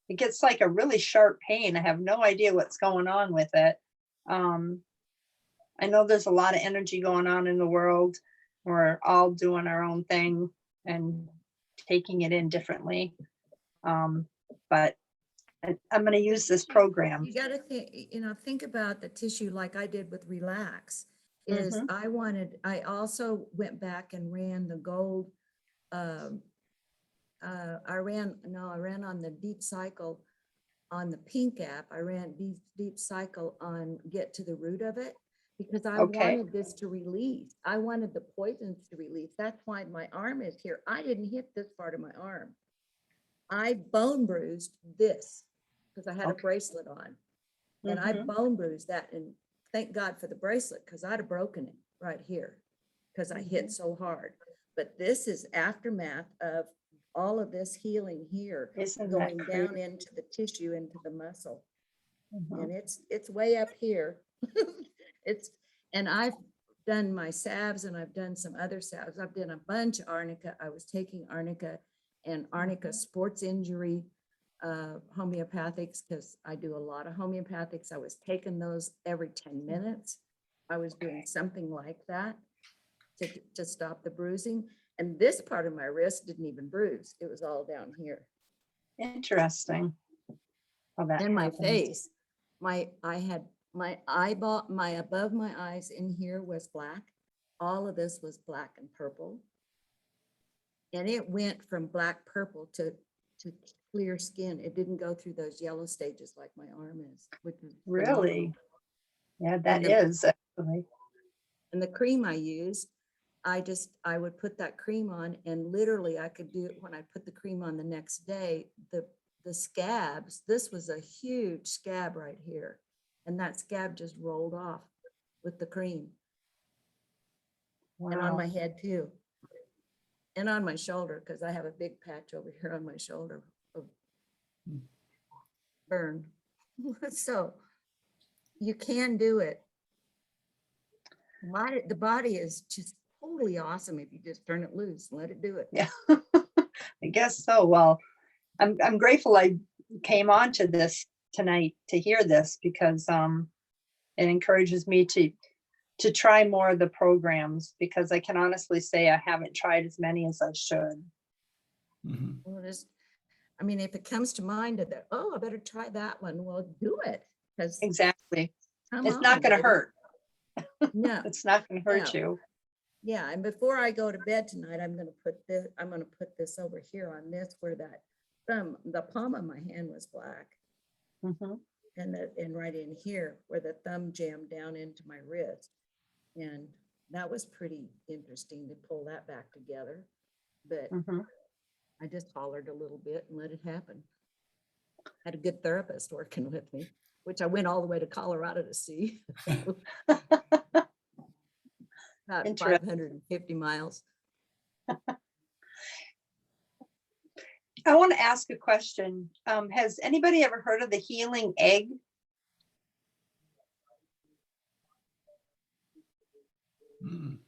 it gets like a really sharp pain. I have no idea what's going on with it. I know there's a lot of energy going on in the world. We're all doing our own thing and taking it in differently. But I'm going to use this program. You got to think about the tissue like I did with Relax. I also went back and ran the gold. I ran on the Deep Cycle on the Pink app. I ran Deep Cycle on Get to the Root of It because I wanted this to release. I wanted the poisons to release. That's why my arm is here. I didn't hit this part of my arm. I bone bruised this because I had a bracelet on. And I bone bruised that, and thank God for the bracelet because I'd have broken it right here because I hit so hard. But this is aftermath of all of this healing here, Isn't that going crazy? down into the tissue, into the muscle. And it's way up here. And I've done my salves and I've done some other salves. I've done a bunch of arnica. I was taking arnica and arnica sports injury homeopathics because I do a lot of homeopathics. I was taking those every 10 minutes. I was doing something like that to stop the bruising. And this part of my wrist didn't even bruise. It was all down here. Interesting. How that And my happens. face, I had my eyeball, above my eyes in here was black. All of this was black and purple. And it went from black purple to clear skin. It didn't go through those yellow stages like my arm is, which is phenomenal. Really? Yeah, that And is actually. And the cream I used, I would put that cream on, and literally I could do it when I put the cream on the next day, the the scabs, this was a huge scab right here. And that scab just rolled off with the cream and on Wow. my head too. And on my shoulder, because I have a big patch over here on my shoulder of burn. So you can do it. The body is just totally awesome if you just turn it loose and let it do it. Yeah, I guess so. Well, I'm grateful I came on to this tonight to hear this because it encourages me to try more of the programs because I can honestly say I haven't tried as many as I should. Mhm. Well, I mean, if it comes to mind that, oh, I better try that one, well, do it. Because Exactly. come It's not on, going to baby. hurt. No, It's not going to hurt No. you. yeah, and before I go to bed tonight, I'm gonna put this over here on this where that the palm of my hand was black. Mhm. And right in here where the thumb jammed down into my wrist. And that was pretty interesting to pull that back together. But Mhm. I just hollered a little bit and let it happen. Had a good therapist working with me, which I went all the way to Colorado to see. About Interesting. 550 miles. I want to ask a question. Has anybody ever heard of the healing egg? Mm.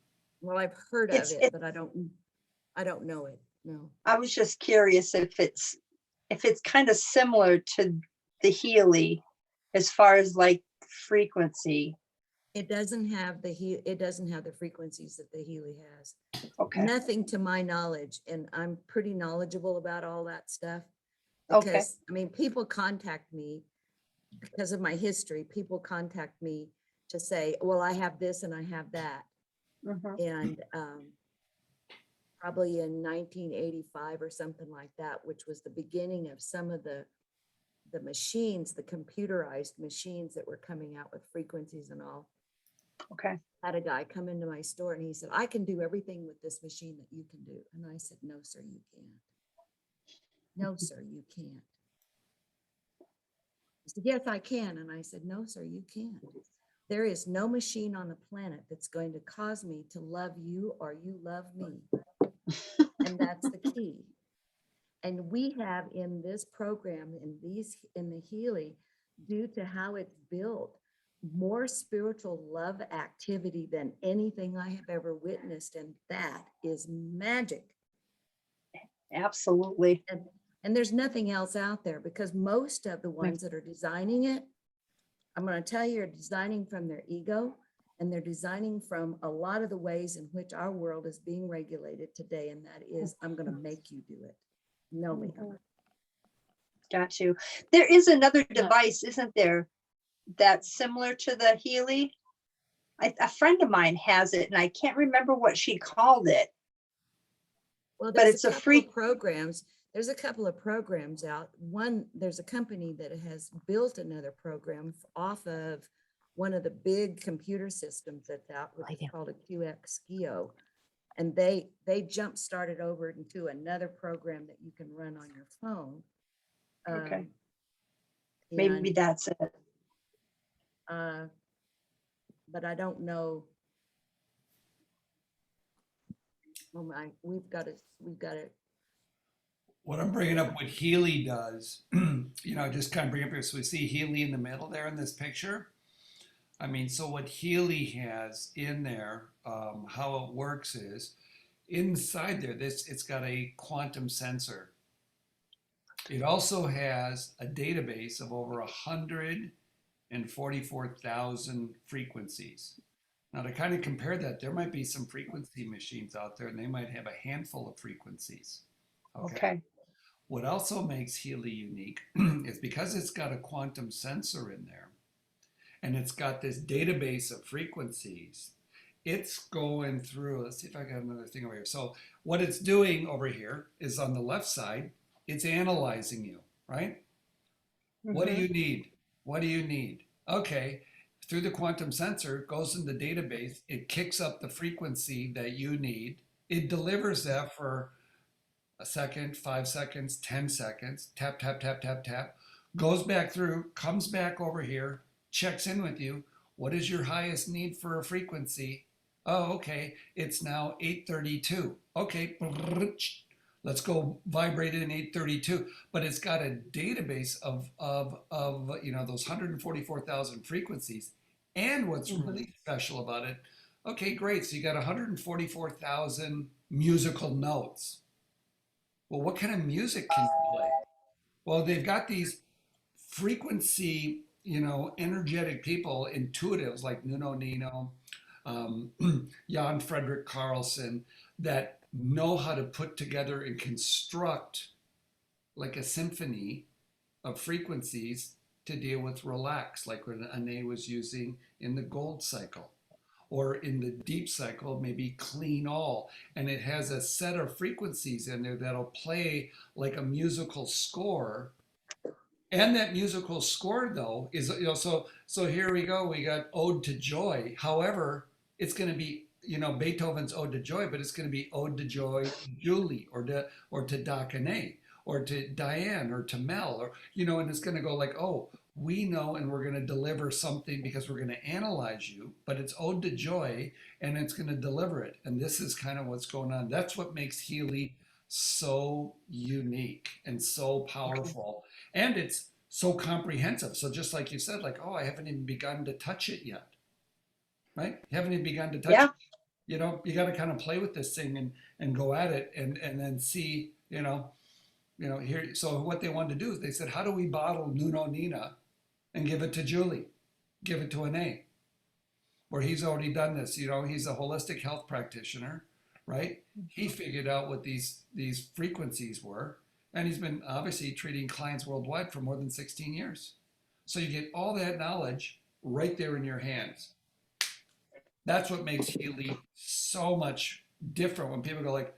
Well, I've heard of It's- it, but I don't know it. No. I was just curious if it's kind of similar to the Healy as far as like frequency. It doesn't have the frequencies that the Healy has. Okay. Nothing to my knowledge, and I'm pretty knowledgeable about all that stuff. Okay. Because, I mean, people contact me because of my history. People contact me to say, well, I have this and I have that. Mhm. And probably in 1985 or something like that, which was the beginning of some of the machines, the computerized machines that were coming out with frequencies and all. Okay. Had a guy come into my store and he said, I can do everything with this machine that you can do. And I said, no, sir, you can't. No, sir, you can't. He said, yes, I can. And I said, no, sir, you can't. There is no machine on the planet that's going to cause me to love you or you love me. And that's the key. And we have in this program, in the Healy, due to how it's built, more spiritual love activity than anything I have ever witnessed. And that is magic. Absolutely. And there's nothing else out there because most of the ones that are designing it, I'm going to tell you, are designing from their ego, and they're designing from a lot of the ways in which our world is being regulated today. And that is, I'm going to make you do it. No, ma'am. Got you. There is another device, isn't there, that's similar to the Healy? A friend of mine has it, and I can't remember what she called it. Well, But there's it's a a couple free- of programs. There's a couple of programs out. One, there's a company that has built another program off of one of the big computer systems that's out, which is called a QX Skio. And they jump started over into another program that you can run on your phone. Okay. Um, Maybe and, that's it. but I don't know. Oh my, we've got it. What I'm bringing up, what Healy does, just kind of bring up here. So we see Healy in the middle there in this picture. I mean, so what Healy has in there, how it works is inside there, it's got a quantum sensor. It also has a database of over 144,000 frequencies. Now to kind of compare that, there might be some frequency machines out there and they might have a handful of frequencies. Okay. What also makes Healy unique is because it's got a quantum sensor in there and it's got this database of frequencies, it's going through, let's see if I got another thing over here. So what it's doing over here is on the left side, it's analyzing you, right? What do Mhm. you need? What do you need? Okay, through the quantum sensor, it goes in the database, it kicks up the frequency that you need, it delivers that for a second, 5 seconds, 10 seconds, tap, tap, tap, tap, tap, goes back through, comes back over here, checks in with you. What is your highest need for a frequency? Oh, okay. It's now 832. Okay. Let's go vibrate in 832. But it's got a database of those 144,000 frequencies. And what's really special about it, okay, great. So you got 144,000 musical notes. Well, what kind of music can you play? Well, they've got these frequency, energetic people, intuitives like Nuno Nino, Jan Frederick Carlson, that know how to put together and construct like a symphony of frequencies to deal with relax, like what Ane was using in the gold cycle, or in the deep cycle, maybe clean all. And it has a set of frequencies in there that'll play like a musical score. And that musical score, though, is, so here we go. We got Ode to Joy. However, it's going to be, Beethoven's Ode to Joy, but it's going to be Ode to Joy to Julie, or to Dakane, or to Diane, or to Mel, or, and it's going to go like, oh, we know, and we're going to deliver something because we're going to analyze you, but it's Ode to Joy, and it's going to deliver it. And this is kind of what's going on. That's what makes Healy so unique and so powerful. And it's so comprehensive. So just like you said, like, oh, I haven't even begun to touch it yet. Right? You haven't even begun to touch it. You got to kind of play with this thing and go at it and then see, here. So what they wanted to do is they said, how do we bottle Nuno Nina and give it to Julie, give it to Ane, where he's already done this. He's a holistic health practitioner, right? He figured out what these frequencies were, and he's been obviously treating clients worldwide for more than 16 years. So you get all that knowledge right there in your hands. That's what makes Healy so much different. When people go like,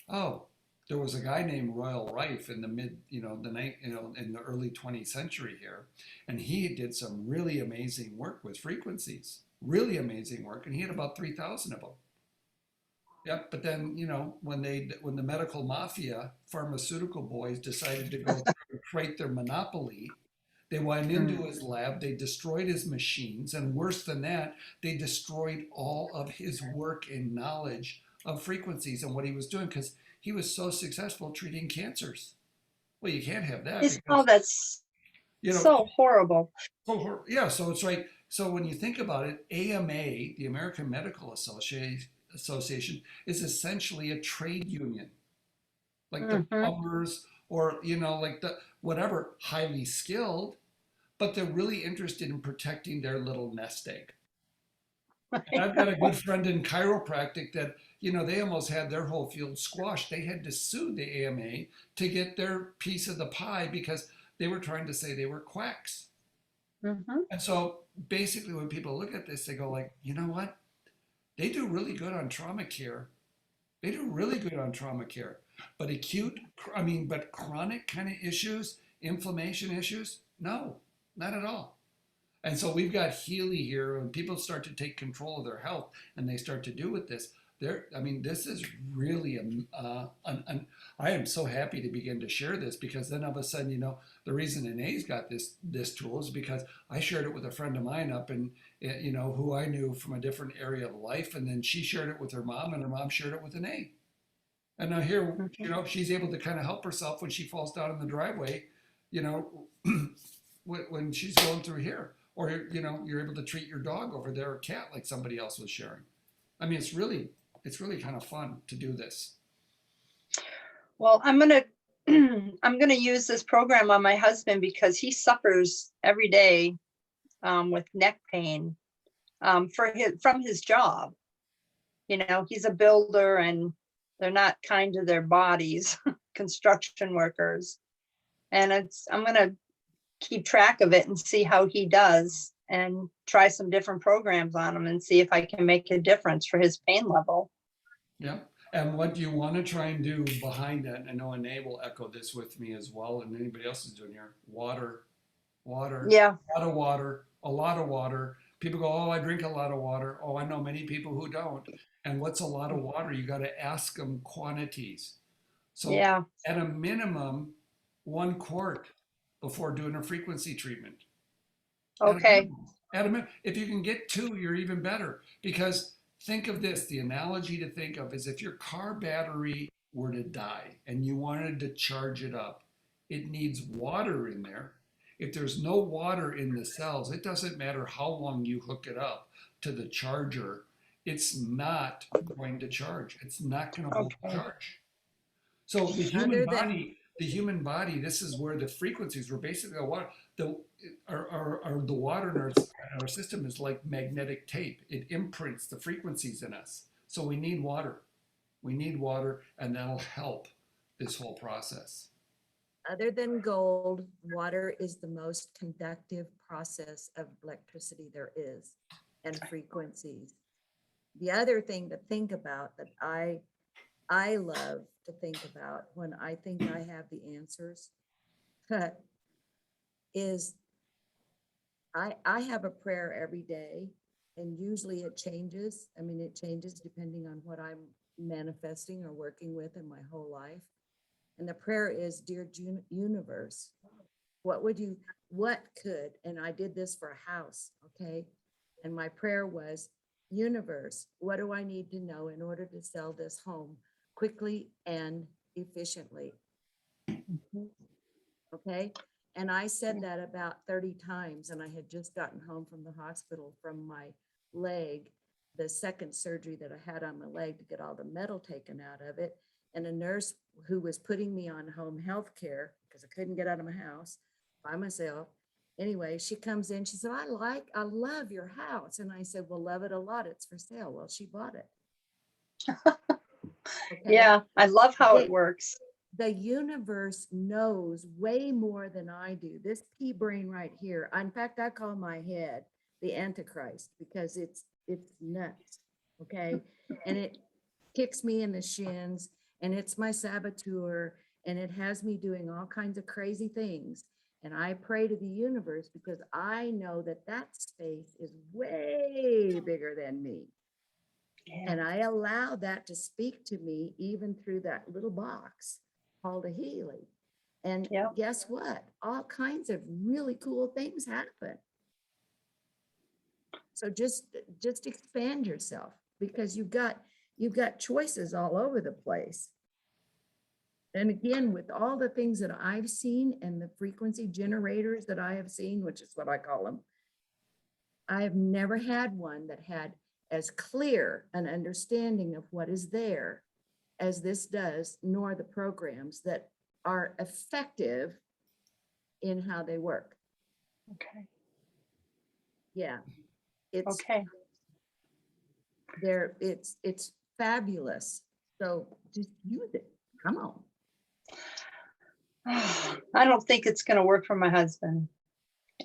oh, there was a guy named Royal Rife in the in the early 20th century here, and he did some really amazing work with frequencies, really amazing work, and he had about 3,000 of them. Yep, but then when the medical mafia, pharmaceutical boys decided to go create their monopoly, they went into his lab, they destroyed his machines, and worse than that, they destroyed all of his work and knowledge of frequencies and what he was doing, because he was so successful treating cancers. Well, you can't have that. That's so horrible. Yeah, so it's like, so when you think about it, AMA, the American Medical Association, is essentially a trade union. Like the plumbers, or, like the whatever, highly skilled, but they're really interested in protecting their little nest egg. And I've got a good friend in chiropractic that, they almost had their whole field squashed. They had to sue the AMA to get their piece of the pie because they were trying to say they were quacks. And so basically when people look at this, they go like, you know what? They do really good on trauma care. They do really good on trauma care. But but chronic kind of issues, inflammation issues, no, not at all. And so we've got Healy here. When people start to take control of their health and they start to do with this, this is really I am so happy to begin to share this, because then all of a sudden, the reason Anae's got this tool is because I shared it with a friend of mine up in, who I knew from a different area of life. And then she shared it with her mom, and her mom shared it with Anae. And now here, she's able to kind of help herself when she falls down in the driveway, when she's going through here. Or, you're able to treat your dog over there, or cat, like somebody else was sharing. I mean, it's really kind of fun to do this. Well, I'm gonna use this program on my husband because he suffers every day with neck pain from his job. He's a builder, and they're not kind to their bodies, construction workers. And I'm gonna keep track of it and see how he does, and try some different programs on him and see if I can make a difference for his pain level. Yeah. And what you want to try and do behind that, I know Anae will echo this with me as well, and anybody else is doing here, water, Yeah. a lot of water. People go, oh, I drink a lot of water. Oh, I know many people who don't. And what's a lot of water? You got to ask them quantities. So Yeah, at a minimum, 1 quart before doing a frequency treatment. At a okay, minimum. If you can get 2, you're even better. Because think of this, the analogy to think of is if your car battery were to die and you wanted to charge it up, it needs water in there. If there's no water in the cells, it doesn't matter how long you hook it up to the charger, it's not going to charge. It's not going to hold the okay, charge. So Other than, the human body, this is where the frequencies were basically the the water in our system is like magnetic tape. It imprints the frequencies in us. So we need water. We need water, and that'll help this whole process. other than gold, water is the most conductive process of electricity there is, and frequencies. The other thing to think about that I love to think about when I think I have the answers is I have a prayer every day, and usually it changes. I mean, it changes depending on what I'm manifesting or working with in my whole life. And the prayer is, dear universe, what could, and I did this for a house, okay? And my prayer was, universe, what do I need to know in order to sell this home quickly and efficiently? Okay? And I said that about 30 times, and I had just gotten home from the hospital from my leg, the second surgery that I had on my leg to get all the metal taken out of it. And a nurse who was putting me on home health care because I couldn't get out of my house by myself. Anyway, she comes in, she said, I love your house. And I said, well, love it a lot. It's for sale. Well, she bought it. Okay? yeah, I love how it They- works. The universe knows way more than I do. This pea brain right here. In fact, I call my head the Antichrist because it's nuts. Okay. And it kicks me in the shins, and it's my saboteur, and it has me doing all kinds of crazy things. And I pray to the universe because I know that that space is way bigger than me. Yeah, And I allow that to speak to me even through that little box called a Healy. And Yep. guess what? All kinds of really cool things happen. So just expand yourself because you've got choices all over the place. And again, with all the things that I've seen and the frequency generators that I have seen, which is what I call them, I have never had one that had as clear an understanding of what is there as this does, nor the programs that are effective in how they work. okay, Yeah. It's okay. there, it's fabulous. So just use it. Come on. I don't think it's gonna work for my husband.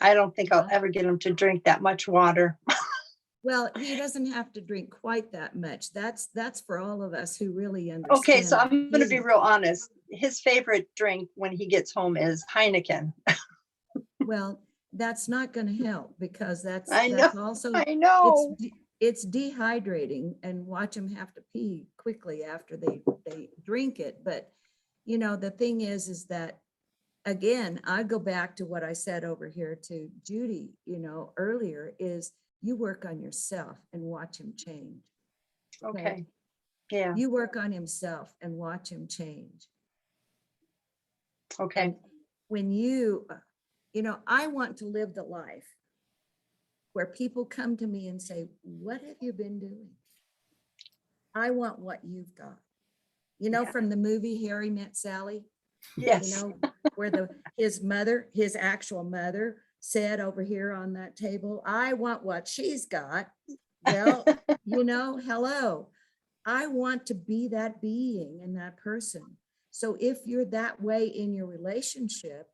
I don't think I'll ever get him to drink that much water. Well, he doesn't have to drink quite that much. That's for all of us who really understand. Okay, so I'm gonna be healing. real honest. His favorite drink when he gets home is Heineken. Well, that's not going to help because that's I that's know, also I know. it's dehydrating, and watch them have to pee quickly after they drink it. But you know, the thing is that again, I go back to what I said over here to Judy, you know, earlier is you work on yourself and watch him change. Okay, yeah, You work on himself and watch him change. okay, And when you know, I want to live the life where people come to me and say, what have you been doing? I want what you've got. You know, Yeah. from the movie Harry Met Sally, you yes, know, where his actual mother said over here on that table, I want what she's got. Well, you know, hello, I want to be that being and that person. So if you're that way in your relationship,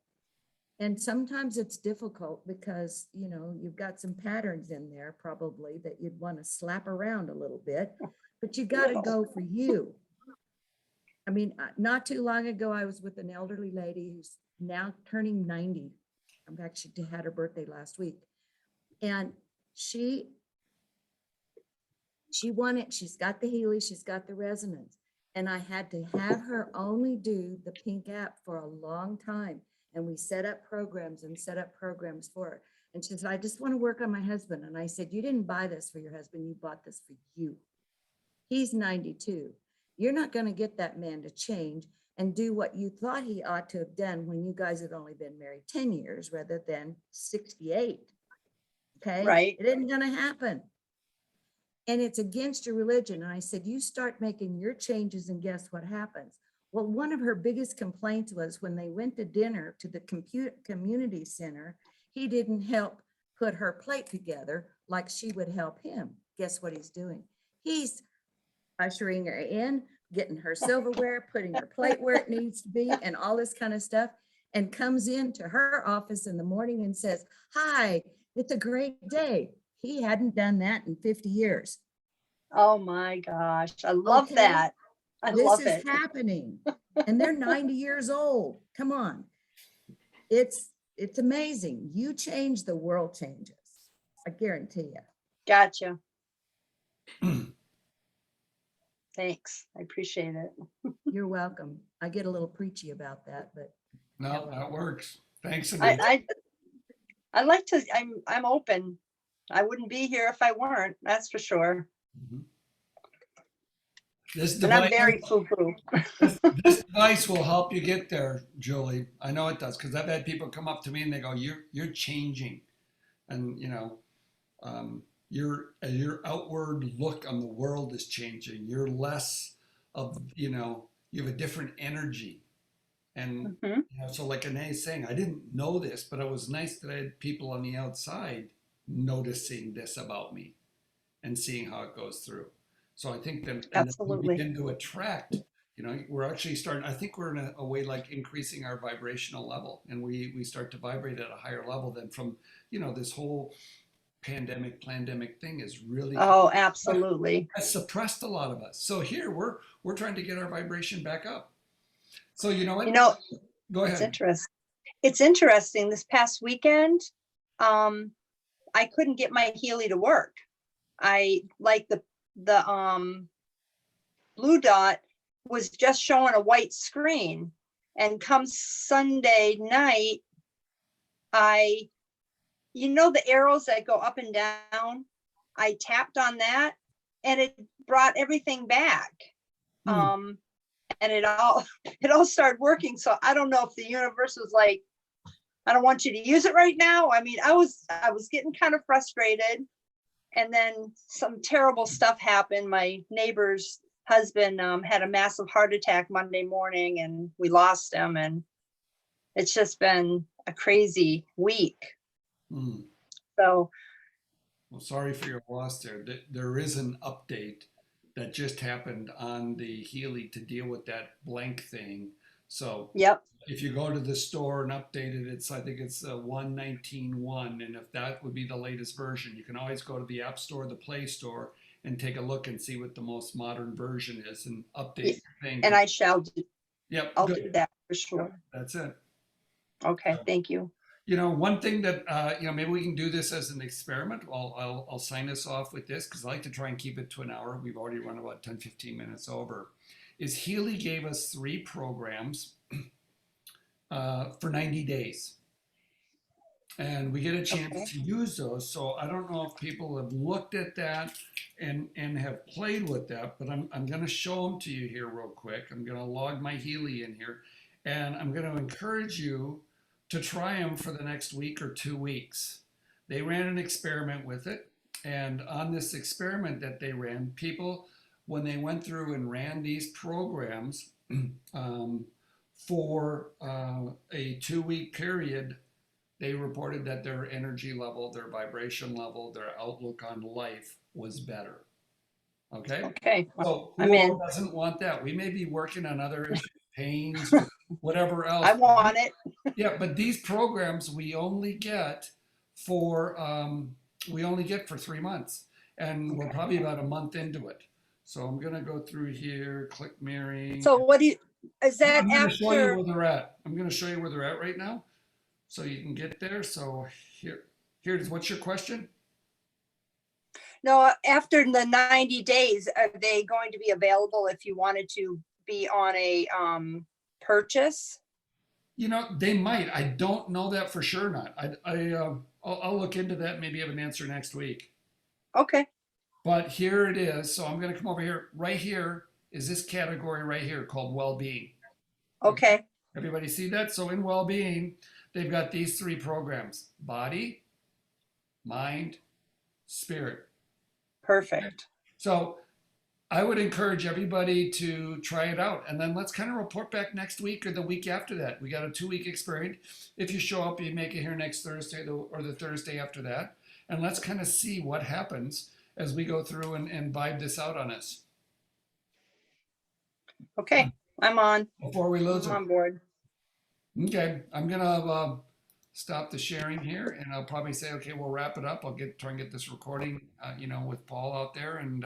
and sometimes it's difficult because, you know, you've got some patterns in there probably that you'd want to slap around a little bit, but you got to go for you. I mean, not too long ago, I was with an elderly lady who's now turning 90. In fact, she had her birthday last week. And she wanted, she's got the Healy, she's got the resonance. And I had to have her only do the pink app for a long time. And we set up programs and set up programs for her. And she said, I just want to work on my husband. And I said, you didn't buy this for your husband. You bought this for you. He's 92. You're not going to get that man to change and do what you thought he ought to have done when you guys had only been married 10 years rather than 68. Okay. Right. It isn't going to happen. And it's against your religion. And I said, you start making your changes and guess what happens? Well, one of her biggest complaints was when they went to dinner to the community center, he didn't help put her plate together like she would help him. Guess what he's doing? He's ushering her in, getting her silverware, putting her plate where it needs to be, and all this kind of stuff, and comes into her office in the morning and says, hi, it's a great day. He hadn't done that in 50 years. Oh my gosh, I love Okay. that. I This love is it. happening, and they're 90 years old. Come on. It's amazing. You change, the world changes. I guarantee you. Gotcha. Thanks. I appreciate it. You're welcome. I get a little preachy about that, but No, that works. Thanks, Anita. I like to, I'm open. I wouldn't be here if I weren't, that's for sure. Mhm. This And I'm device, very foo-foo. this device will help you get there, Julie. I know it does, because I've had people come up to me and they go, "You're changing," and your outward look on the world is changing. You're less of, you have a different energy, and Mhm. so like Anae's saying, I didn't know this, but it was nice that I had people on the outside noticing this about me and seeing how it goes through. So I think that and then we Absolutely. begin to attract, we're actually starting, I think we're in a way like increasing our vibrational level, and we start to vibrate at a higher level than from, this whole pandemic thing is really Oh, absolutely. has suppressed a lot of us. So here we're trying to get our vibration back up. So you know what? You know, Go it's ahead. interesting. It's interesting. This past weekend, I couldn't get my Healy to work. I like the blue dot was just showing a white screen, and come Sunday night, the arrows that go up and down, I tapped on that and it brought everything back. Hmm. And it all started working. So I don't know if the universe was like, I don't want you to use it right now. I mean, I was getting kind of frustrated, and then some terrible stuff happened. My neighbor's husband had a massive heart attack Monday morning, and we lost him, and it's just been a crazy week. Hmm. So Well, sorry for your loss there. There is an update that just happened on the Healy to deal with that blank thing. So yep. if you go to the store and update it, I think it's 1.19.1, and if that would be the latest version, you can always go to the App Store, the Play Store, and take a look and see what the most modern version is and update your thing. And I shall do, Yep, I'll good. do that for sure. That's it. Okay, thank you. One thing that maybe we can do this as an experiment. I'll sign us off with this because I like to try and keep it to an hour. We've already run about 10-15 minutes over. Is Healy gave us 3 programs for 90 days. And we get a chance Okay. to use those. So I don't know if people have looked at that and have played with that, but I'm going to show them to you here real quick. I'm going to log my Healy in here, and I'm going to encourage you to try them for the next week or 2 weeks. They ran an experiment with it, and on this experiment that they ran, people, when they went through and ran these programs for a 2-week period, they reported that their energy level, their vibration level, their outlook on life was better. Okay? Okay, So who I'm in. all doesn't want that? We may be working on other issues, pains, or whatever else. I want it. Yeah, but these programs we only get for 3 months, and we're probably about a month into it. So I'm gonna go through here, click mirroring. So is that I'm gonna show you after? where they're at. I'm gonna show you where they're at right now, so you can get there. So here's what's your question? No, after the 90 days, are they going to be available if you wanted to be on a purchase? You know, they might. I don't know that for sure. Not. I'll look into that. Maybe have an answer next week. Okay, But here it is. So I'm going to come over here. Right here is this category right here called well-being. okay, Everybody see that? So in well-being, they've got these three programs: body, mind, spirit. perfect. So I would encourage everybody to try it out, and then let's kind of report back next week or the week after that. We got a 2-week experience. If you show up, you make it here next Thursday or the Thursday after that, and let's kind of see what happens as we go through and vibe this out on us Okay, I'm on. before we lose I'm on them. board. Okay, I'm gonna stop the sharing here, and I'll probably say, okay, we'll wrap it up. I'll try and get this recording, with Paul out there, and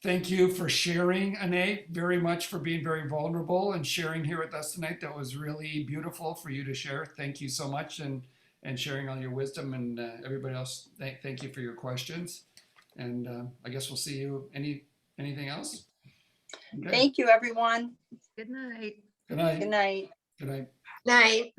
thank you for sharing, Ane, very much for being very vulnerable and sharing here with us tonight. That was really beautiful for you to share. Thank you so much, and sharing all your wisdom, and everybody else. Thank you for your questions, and I guess we'll see you. Anything else? Okay. Thank you, everyone. Good night. Good night. Good night. Good night. Night.